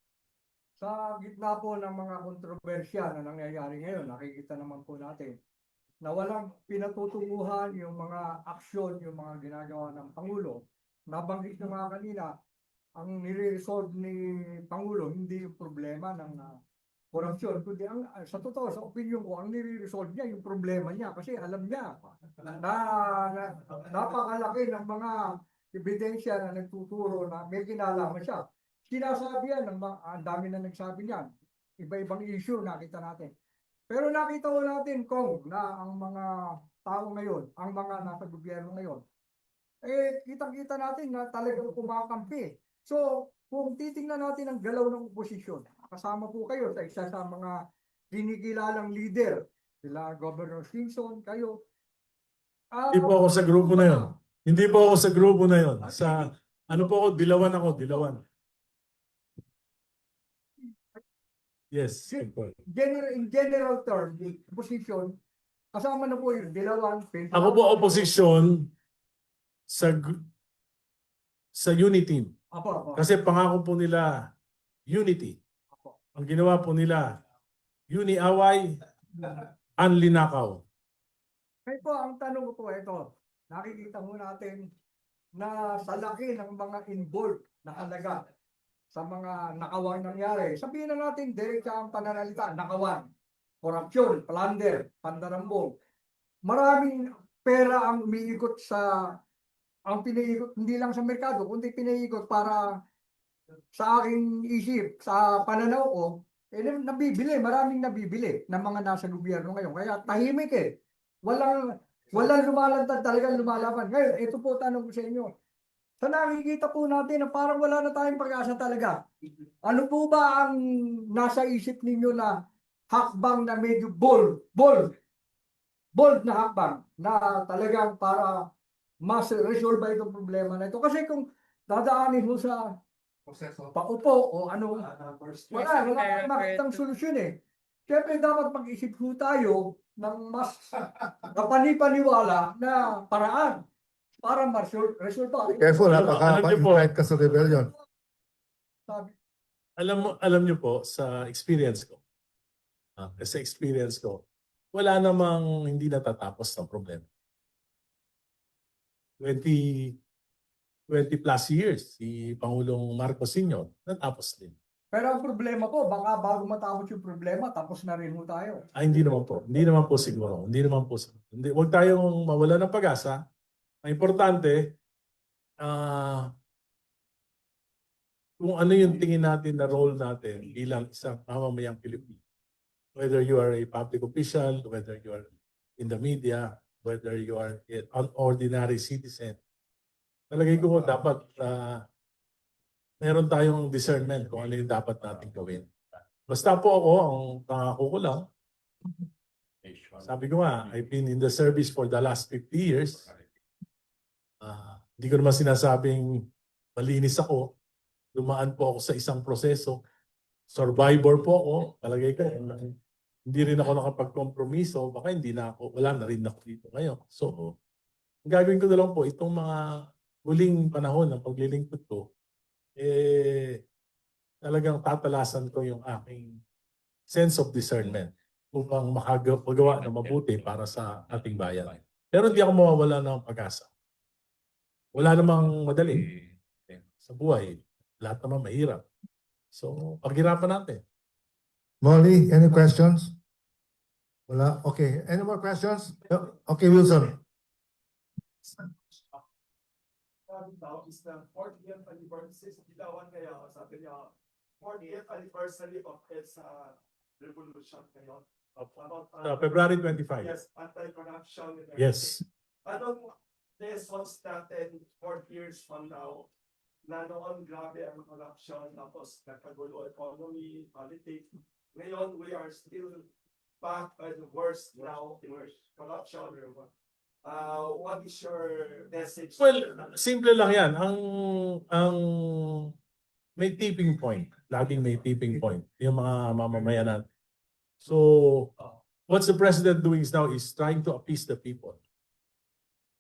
Sa gitna po ng mga kontrobersya na nangyayari ngayon, nakikita naman po natin na walang pinatutunguhan yung mga aksyon, yung mga ginagawa ng Pangulo. Nabanggit na mga kanina, ang nire-resolve ni Pangulo, hindi yung problema ng korupsyon, kundi sa totoo, sa opinion ko, ang nire-resolve niya yung problema niya kasi alam niya na napakalaki ng mga ebidensya na nagtuturo na may kinalaman siya. Sinasabi yan, ang dami na nagsabi niyan. Iba-ibang issue nakita natin. Pero nakita ko natin, Kong, na ang mga tao ngayon, ang mga nasa gobyerno ngayon, kitang-kita natin na talagang kumakampi. So, kung titingnan natin ang galaw ng oposisyon, kasama po kayo sa isa sa mga kinikilalang leader, sila Governor Simpson, kayo. Hindi po ako sa grupo na yun. Hindi po ako sa grupo na yun. Sa, ano po ako, Dilawan ako, Dilawan. Yes. In general term, the opposition, kasama na po yung Dilawan. Ako po opposition sa unity. Apo. Kasi pangako po nila unity. Ang ginawa po nila uni-away, anlinakaw. Kaya po, ang tanong ko po ito, nakikita mo natin na sa laki ng mga involved na halaga sa mga nakawang nangyari. Sabihin na natin, direkta ang pananalita, nakawang, korupsyon, plunder, pandarambong. Maraming pera ang umiikot ang piniikot, hindi lang sa merkado, kundi piniikot para sa aking isip, sa pananaw ko, maraming nabibili ng mga nasa gobyerno ngayon. Kaya tahimik Walang lumalantad, talagang lumalaban. Ngayon, ito po tanong ko sa inyo. Sa nakikita po natin na parang wala na tayong pag-asa talaga. Ano po ba ang nasa isip ninyo na hakbang na medyo bold na hakbang na talagang para mas resolve itong problema na ito? Kasi kung dadaanin mo sa paupo o ano, wala tayong makitang solusyon Siyempre dapat mag-isip po tayo ng mas kapanipaniwala na paraan para ma-resolve. Careful, Alam niyo po. baka-invite ka sa rebellion. Alam niyo po, sa experience ko, wala namang hindi natatapos ng problema. 20 plus years, si Pangulong Marcos Sr. natapos din. Pero ang problema po, baka bago matapos yung problema, tapos na rin po tayo. Hindi naman po. Hindi naman po siguro. Huwag tayong mawala ng pag-asa. Ang importante, kung ano yung tingin natin na role natin bilang isang mamamayang Pilipino. Whether you are a public official, whether you are in the media, whether you are an ordinary citizen. Talagay ko dapat meron tayong discernment kung ano yung dapat natin gawin. Basta po ako, ang pangako ko lang, sabi ko nga, I've been in the service for the last 50 years. Hindi ko naman sinasabing malinis ako. Dumaan po ako sa isang proseso. Survivor po ako. Palagay ko, hindi rin ako nakapag-kompromiso. Baka wala na rin ako dito ngayon. So, ang gagawin ko na lang po, itong mga huling panahon ng paglilingkod ko, talagang tatalasan ko yung aking sense of discernment upang makagawa na mabuti para sa ating bayan. Pero hindi ako mawawala ng pag-asa. Wala namang madali sa buhay. Lahat naman mahirap. So, paghirapan natin. Molly, any questions? Wala? Okay. Any more questions? Okay, Wilson. Now is the 40th anniversary, Dilawan kaya, sabi niya, 40th anniversary of EDSA revolution ngayon. About, February 25. Yes, anti-corruption. And Yes. anong lessons natin 4 years from now na noon grabe ang corruption, tapos nagkagulo economy, politics. Ngayon, we are still back at the worst now in corruption. What is your message? Well, simple lang yan. Ang may tipping point. Laging may tipping point. Yung mga mamamayan natin. So, what the president doing now is trying to appease the people.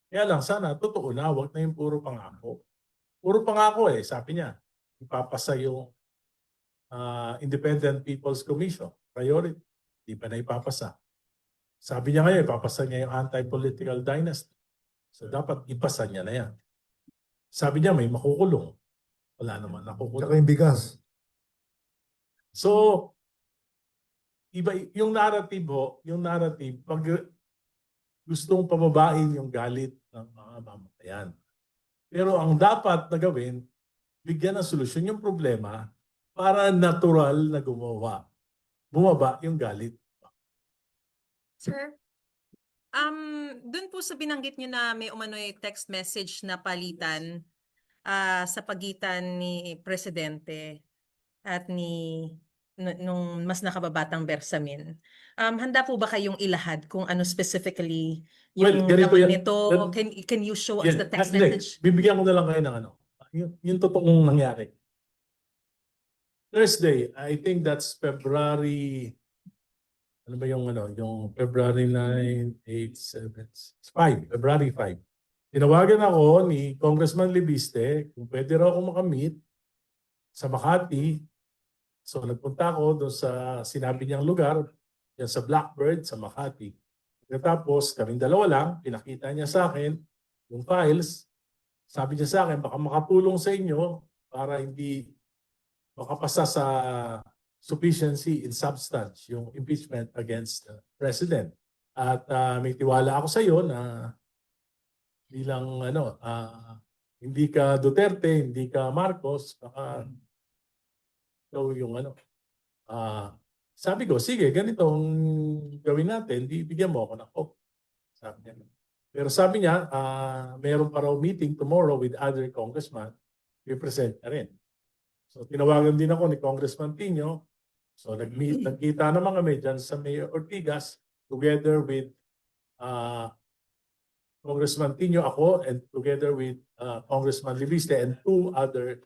Kaya lang, sana, totoo na. Huwag na yung puro pangako. Puro pangako sabi niya. Ipapasa yung Independent People's Commission. Priority. Di pa na ipapasa. Sabi niya ngayon, ipapasa niya yung anti-political dynasty. So dapat ipasa niya na yan. Sabi niya may makukulong. Wala naman nakukulong. Tsaka yung bigas. So, iba yung narrative, pag gustong pababain yung galit ng mga mamamayan. Pero ang dapat na gawin, bigyan ng solusyon yung problema para natural na bumaba yung galit. Sir, dun po sa binanggit nyo na may umano'y text message na palitan sa pagitan ni Presidente at nung mas nakababatang Bersamin. Handa po ba kayong ilahad kung ano specifically Well, yung ganito laman yan. nito? Can you show us the text Hindi. message? Bibigyan ko na lang kayo ng ano. Yung totoong nangyari. Thursday, I think that's February, ano ba yung ano, yung February 9, 8, 7, 5, February 5. Tinawagan ako ni Congressman Libiste kung pwede raw ako makamit sa Makati. So nagpunta ako doon sa sinabi niyang lugar, yan sa Blackbird, sa Makati. Tapos kaming dalawa lang, pinakita niya sa akin yung files. Sabi niya sa akin, baka makatulong sa inyo para hindi makapasa sa sufficiency in substance yung impeachment against the President. At may tiwala ako sa iyo na bilang ano, hindi ka Duterte, hindi ka Marcos, baka ikaw yung ano. Sabi ko, sige, ganitong gawin natin, bigyan mo ako ng hope. Sabi niya. Pero sabi niya, mayroon pa raw meeting tomorrow with other congressmen, i-present na rin. So tinawagan din ako ni Congressman Tino. So nagkita naman kami dyan sa Mayor Ortigas together with Congressman Tino, ako, and together with Congressman Libiste and 2 other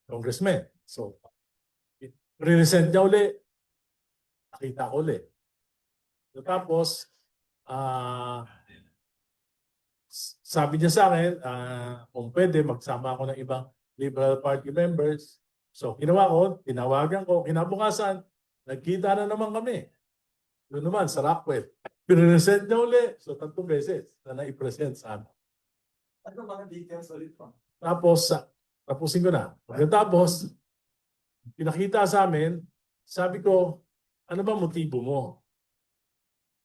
congressmen. So present niya uli. Nakita ko uli. So, tapos sabi niya sa akin, kung pwede, magsama ako ng ibang Liberal Party members. So, ginawa ko, tinawagan ko, kinabukasan, nagkita na naman kami. Doon naman, sa Rockwell. Present niya uli. So, 3 beses na naipresent sa amin. Ano mga details ulit po? Tapos, tapusin ko na. Pagkatapos, pinakita sa amin, sabi ko, ano ba motibo mo?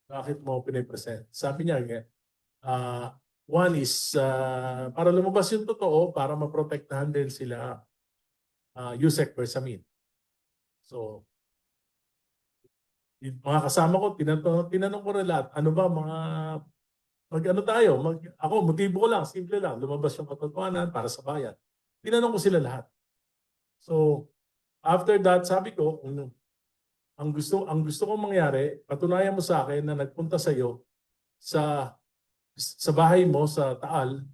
Bakit mo pinipresent? Sabi niya, one is para lumabas yung totoo, para maprotektahan din sila Yusek Bersamin. So, yung mga kasama ko, tinanong ko rin lahat, ano ba mga, ano tayo, ako, motibo ko lang, simple lang, lumabas yung katotohanan para sa bayan. Tinanong ko sila lahat. So, after that, sabi ko, ang gusto kong mangyari, patunayan mo sa akin na nagpunta sa iyo sa bahay mo sa Taal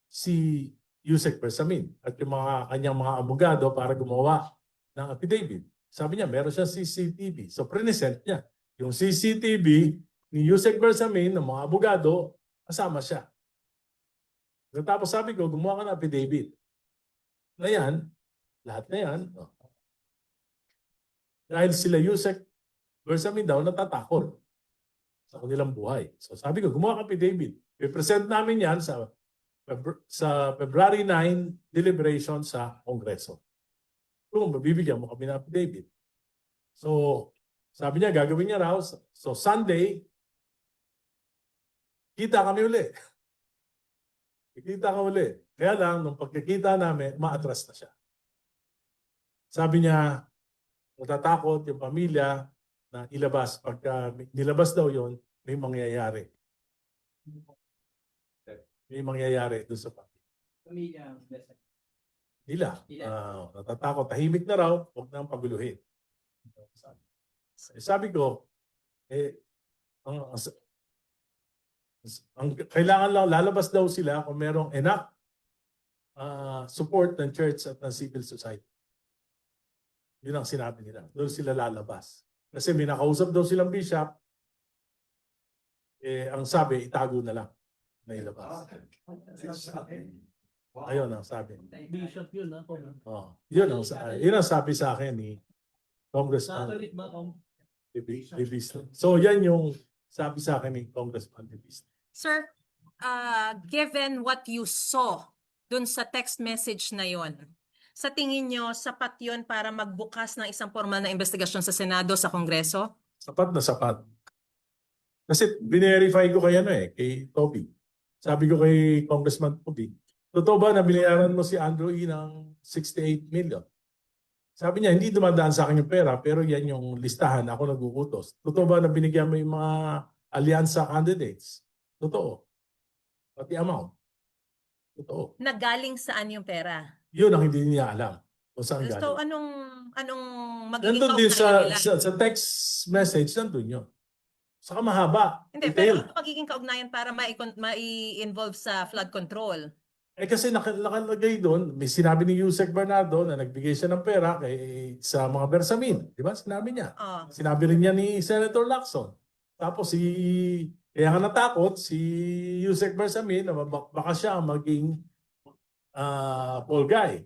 si Yusek Bersamin at yung kanyang mga abogado para gumawa ng affidavit. Sabi niya, meron siya CCTV. So, present niya. Yung CCTV ni Yusek Bersamin ng mga abogado, kasama siya. Tapos sabi ko, gumawa ka ng affidavit. Na yan, lahat na yan, dahil sila Yusek Bersamin daw natatakot sa kanilang buhay. So sabi ko, gumawa ka affidavit. I-present namin yan sa February 9 deliberation sa Kongreso. Kung mabibigyan mo kami ng affidavit. So sabi niya, gagawin niya raw. So Sunday, kita kami uli. Kita ka uli. Kaya lang, nung pagkikita namin, maatras na siya. Sabi niya, natatakot yung pamilya na ilabas. Pagka nilabas daw yon, may mangyayari. May mangyayari doon sa pamilya. Nila. Natatakot. Tahimik na raw, huwag nang paguluhin. Sabi ko, kailangan lang, lalabas daw sila kung merong enough support ng church at ng civil society. Yun ang sinabi nila. Doon sila lalabas. Kasi may nakausap daw silang bishop, ang sabi, itago na lang na ilabas. Ayun ang sabi. Bishop yun, ha? Yun ang sabi sa akin ni Congressman Catholic ba? Libiste. So yan yung sabi sa akin ni Congressman Libiste. Sir, given what you saw dun sa text message na yon, sa tingin nyo, sapat yon para magbukas ng isang formal na investigasyon sa Senado, sa Kongreso? Sapat na sapat. Kasi binerify ko kay Toby. Sabi ko kay Congressman Toby, totoo ba na binayaran mo si Andrew E. ng 68 million? Sabi niya, hindi dumadaan sa akin yung pera, pero yan yung listahan, ako nag-uutos. Totoo ba na binigyan mo yung mga alyansa candidates. Totoo. Pati amount. Totoo. Nagaling saan yung pera? Yun ang hindi niya alam kung saan So galing. anong magiging Nandun din kaugnayan nila? sa text message, nandun yun. Saka mahaba. Hindi, pero Detail. ano magiging kaugnayan para mai-involve sa flood control? Eh kasi nakalagay doon, may sinabi ni Yusek Bernardo na nagbigay siya ng pera sa mga Bersamin. Di ba? Sinabi niya. Oh. Sinabi rin niya ni Senator Lacson. Tapos kaya nga natakot si Yusek Bersamin na baka siya ang maging Paul Guy.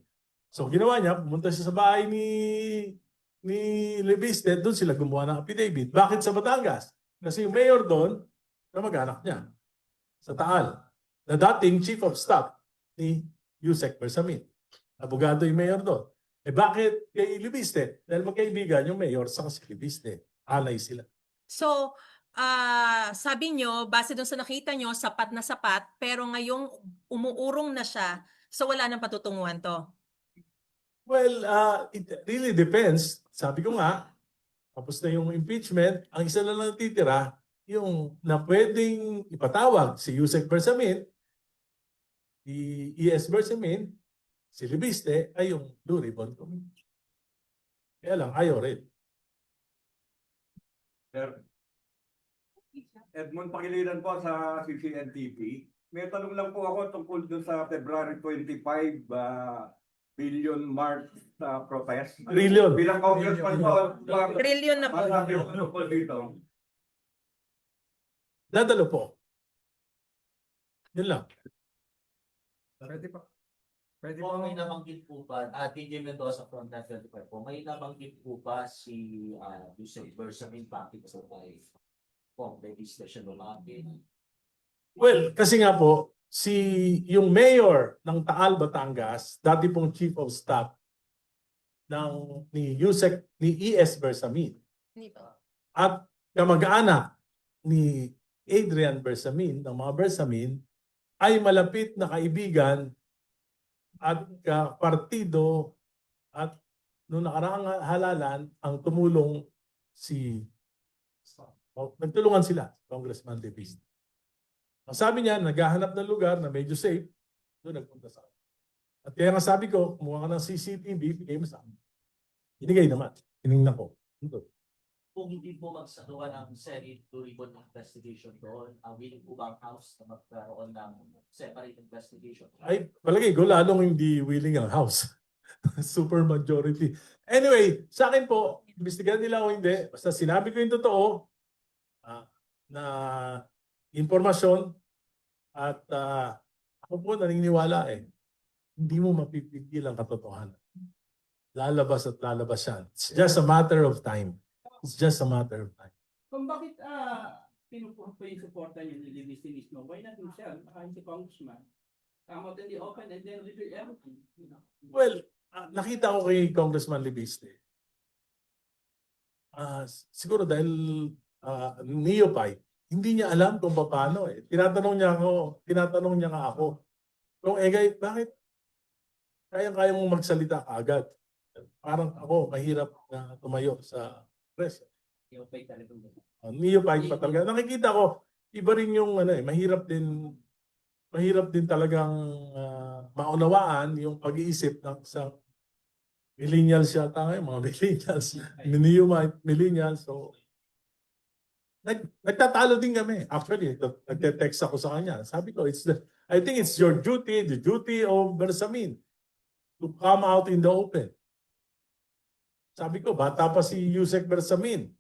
So ginawa niya, pumunta siya sa bahay ni Lebiste, doon sila gumawa ng affidavit. Bakit sa Batangas? Kasi yung mayor doon, kamag-anak niya sa Taal, na dating chief of staff ni Yusek Bersamin. Abogado yung mayor doon. Eh bakit kay Libiste? Dahil magkaibigan yung mayor sa si Libiste. Alay sila. So, sabi nyo, base dun sa nakita nyo, sapat na sapat, pero ngayong umuurong na siya, so wala nang patutunguhan to. Well, it really depends. Sabi ko nga, tapos na yung impeachment, ang isa lang natitira, yung na pwedeng ipatawag si Yusek Bersamin, si E.S. Bersamin, si Libiste, ay yung Blue Ribbon Committee. Kaya lang, ayaw rin. Sir, Edmond Pangilinan po sa CCNTV. May tanong lang po ako tungkol doon sa February 25 billion mark protest. Trillion. Bilang congressman po, Trillion na po. masabi ko tungkol dito. Dadalo po. Yun lang. Pwede pa. Pwede Po, pa. may nabanggit po ba, DJ Mendoza from Net 25 po, may nabanggit po ba si Yusek Bersamin Paki sa kay Pong Legislation Lumabin? Well, kasi nga po, yung mayor ng Taal, Batangas, dati pong chief of staff ni E.S. Bersamin at kamag-anak ni Adrian Bersamin, ng mga Bersamin, ay malapit na kaibigan at partido at noong nakaraang halalan ang tumulong nagtulungan sila, Congressman Davis. Ang sabi niya, naghahanap ng lugar na medyo safe, doon nagpunta sa akin. At kaya nga sabi ko, kumuha ka ng CCTV, bigay mo sa akin. Hinigay naman. Tinignan ko. Doon. Kung hindi po magsaluhan ng Senate to ribbon investigation doon, willing po ba ang House na magkaroon ng separate investigation? Ay, palagay ko, lalong hindi willing ang House. Super majority. Anyway, sa akin po, imbestigahan nila o hindi, basta sinabi ko yung totoo, na impormasyon at ako po naniniwala hindi mo mapipigil ang katotohanan. Lalabas at lalabas yan. It's just a matter of time. It's just a matter of time. Kung bakit pinupurpo yung suporta niyo ni Libiste mismo, why not himself, si Congressman? Come out in the open and then reveal everything. You know? Well, nakita ko kay Congressman Libiste. Siguro dahil neophyte, hindi niya alam kung paano Tinatanong niya nga ako. Kung bakit kaya mong magsalita agad? Parang ako, mahirap na tumayo sa press. Neophyte pa talaga. Nakikita ko, iba rin yung mahirap din talagang maunawaan yung pag-iisip ng isang millennials yata ngayon, mga millennials, millennials. So, nagtatalo din kami. Actually, nagte-text ako sa kanya. Sabi ko, I think it's your duty, the duty of Bersamin to come out in the open. Sabi ko, bata pa si Yusek Bersamin.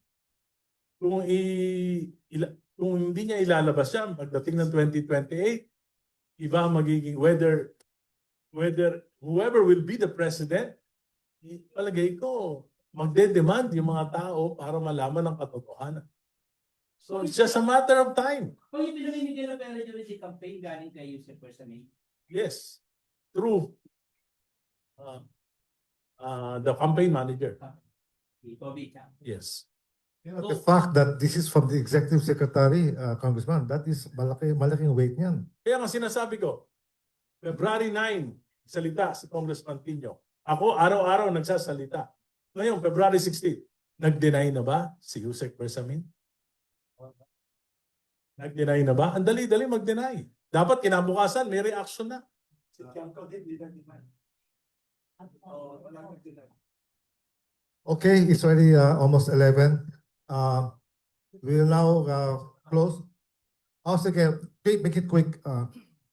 Kung hindi niya ilalabas siya pagdating ng 2028, iba magiging whether whoever will be the president, palagay ko, magde-demand yung mga tao para malaman ang katotohanan. So it's just a matter of time. Kung yung pinamimigay na pera niyo si campaign galing kay Yusek Bersamin. Yes, through the campaign manager. Yes. You know, the fact that this is from the executive secretary, Congressman, that is malaking weight niyan. Kaya nga sinasabi ko, February 9, salita si Congressman Tino. Ako araw-araw nagsasalita. Ngayon, February 16, nag-deny na ba si Yusek Bersamin? Nag-deny na ba? Ang dali-dali mag-deny. Dapat kinabukasan, may reaction na. Si Tiangco din, hindi na. Oo, wala nag-deny. Okay, it's already almost 11. We will now close. Oh, sige, okay, make it quick.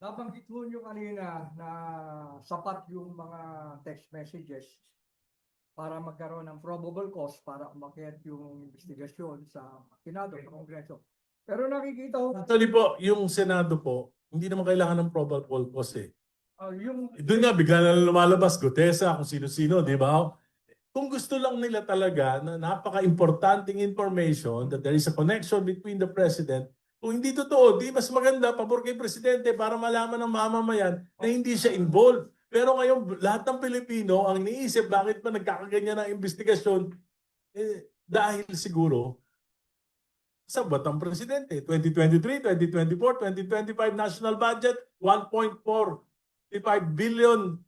Nabanggit mo nyo kanina na sapat yung mga text messages para magkaroon ng probable cause para umakyat yung investigasyon sa Senado, sa Kongreso. Pero nakikita ko, Actually po, yung Senado po, hindi naman kailangan ng probable cause eh. yung Doon nga, bigla na lang lumalabas, Gutesa, kung sino-sino, di ba? Kung gusto lang nila talaga na napaka-importanting information that there is a connection between the President, kung hindi totoo, di mas maganda, pabor kay Presidente para malaman ng mamamayan na hindi siya involved. Pero ngayon, lahat ng Pilipino ang iniisip bakit ba nagkakaganyan ng investigasyon dahil siguro sa batang Presidente. 2023, 2024, 2025 national budget, 1.45 billion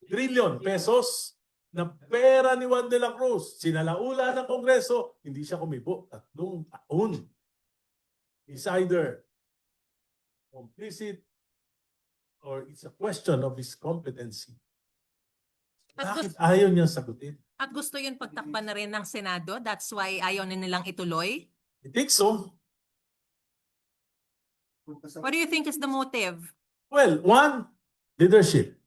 trillion pesos na pera ni Juan de la Cruz. Sinalaula ng Kongreso, hindi siya kumibo. 3 taon. Is either complicit or it's a question of his competency. At Bakit ayaw niyang sagutin? At gusto yun pagtakpan na rin ng Senado? That's why ayaw na nilang ituloy? I think so. What do you think is the motive? Well, one, leadership.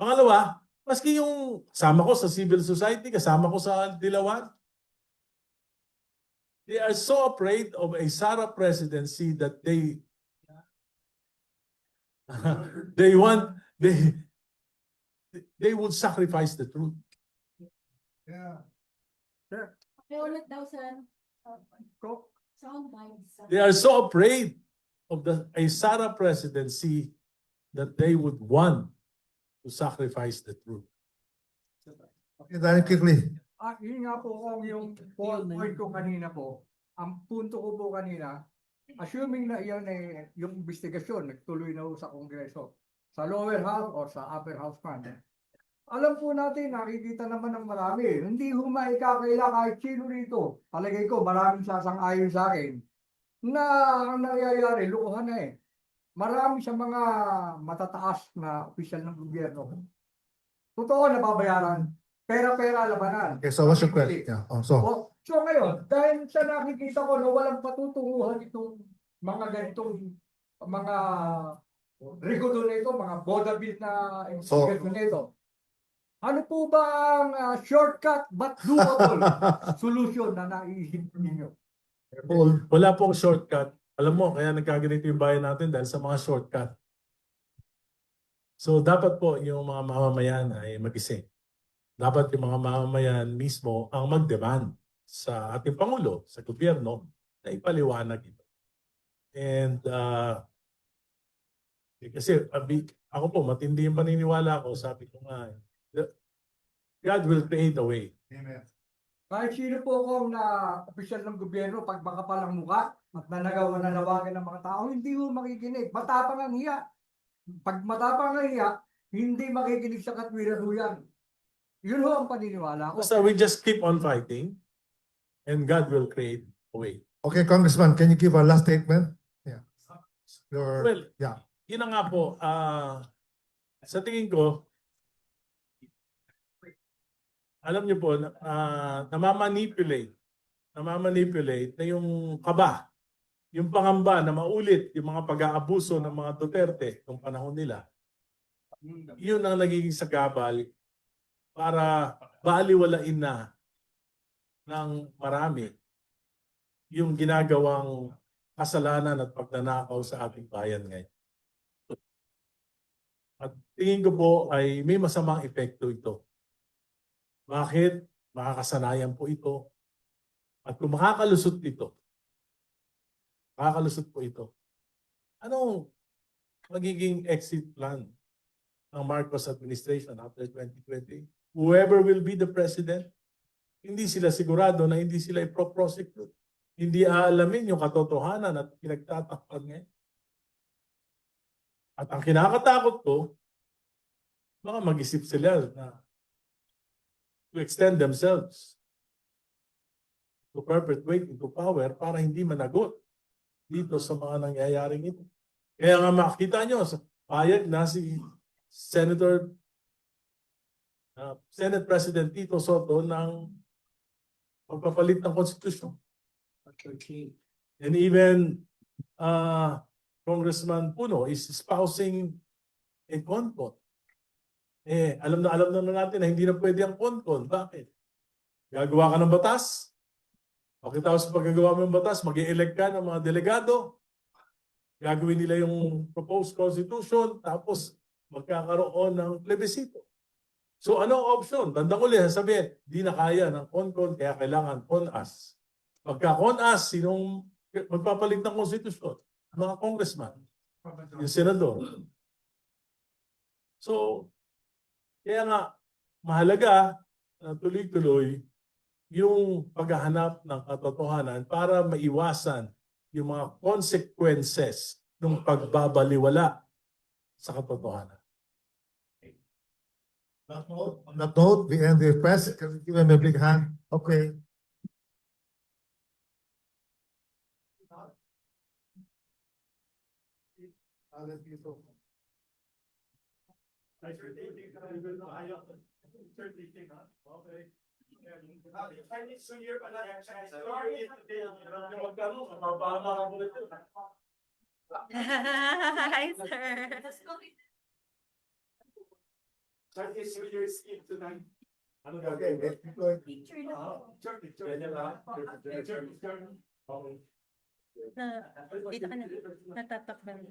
Pangalawa, maski yung kasama ko sa civil society, kasama ko sa Dilawan, they are so afraid of a Sara presidency that they they would sacrifice the truth. Yeah. Ulit daw sa sound bites. They are so afraid of a Sara presidency that they would want to sacrifice the truth. Okay, Danny, quickly. yun nga po kung yung point ko kanina po, ang punto ko po kanina, assuming na iyan ay yung investigasyon nagtuloy na ho sa Kongreso, sa lower house or sa upper house man. Alam po natin, nakikita naman ng marami. Hindi ho maikakaila kahit sino rito. Palagay ko, maraming sasang-ayon sa akin na ang nangyayari, lukuhan na eh. Marami sa mga matataas na opisyal ng gobyerno. Totoo na babayaran. Pera-pera labanan. Okay, so what's your question? Yeah. So Ngayon, dahil sa nakikita ko na walang patutunguhan itong mga ganitong mga regulo na ito, mga boda bill na investigation na ito. Ano po ba ang shortcut but doable solution na naiisip ninyo? Wala pong shortcut. Alam mo, kaya nagkaganito yung bayan natin dahil sa mga shortcut. So dapat po yung mga mamamayan ay mag-isip. Dapat yung mga mamamayan mismo ang mag-demand sa ating Pangulo, sa gobyerno, na ipaliwanag ito. And kasi ako po, matindi yung paniniwala ko, sabi ko nga, God will create a way. Amen. Kahit sino po kung na opisyal ng gobyerno, pag makapalang muka at nanawagan ng mga tao, hindi mo makikinig. Matapang ang hiya. Pag matapang ang hiya, hindi makikinig sa katwiran ho yan. Yun ho ang paniniwala ko. So we just keep on fighting and God will create a way. Okay, Congressman, can you give a last statement? Yeah. Well, yeah. Yun na nga po, sa tingin ko, alam niyo po, namamanipulate na yung kaba, yung pangamba na maulit yung mga pag-aabuso ng mga Duterte ng panahon nila. Yun ang nagiging sagabal para baliwalain na ng marami yung ginagawang kasalanan at pagnanakaw sa ating bayan ngayon. At tingin ko po ay may masamang epekto ito. Bakit? Makakasanayan po ito. At kung makakalusot po ito, anong magiging exit plan ng Marcos administration after 2020? Whoever will be the president, hindi sila sigurado na hindi sila i-prosecute. Hindi aalamin yung katotohanan at pinagtatakpan ngayon. At ang kinakatakot ko, baka mag-isip sila na to extend themselves to perpetuate into power para hindi managot dito sa mga nangyayaring ito. Kaya nga makita nyo, payag na si Senate President Tito Soto ng pagpapalit ng konstitusyon. And even Congressman Puno is espousing a CONCON. Alam na natin na hindi na pwede ang CONCON. Bakit? Gagawa ka ng batas. Pagkatapos paggagawa mo ng batas, mag-i-elect ka ng mga delegado. Gagawin nila yung proposed constitution, tapos magkakaroon ng plebiscito. So ano ang option? Bandang uli, sabihin, di na kaya ng CONCON, kaya kailangan CONAS. Pagka CONAS, sinong magpapalit ng konstitusyon? Mga congressman, yung senador. So, kaya nga, mahalaga na tuloy-tuloy yung paghahanap ng katotohanan para maiwasan yung mga consequences ng pagbabaliwala sa katotohanan. On that note, we end the press. Can you give him a big hand? Okay. Okay. Chinese New Year pala. Chinese New Year. Hi, sir. Chinese New Year's Eve tonight. Ano Okay. gagawin? Picture na. Picture. Ganyan lang. Okay. Dito ka na. Natatakban.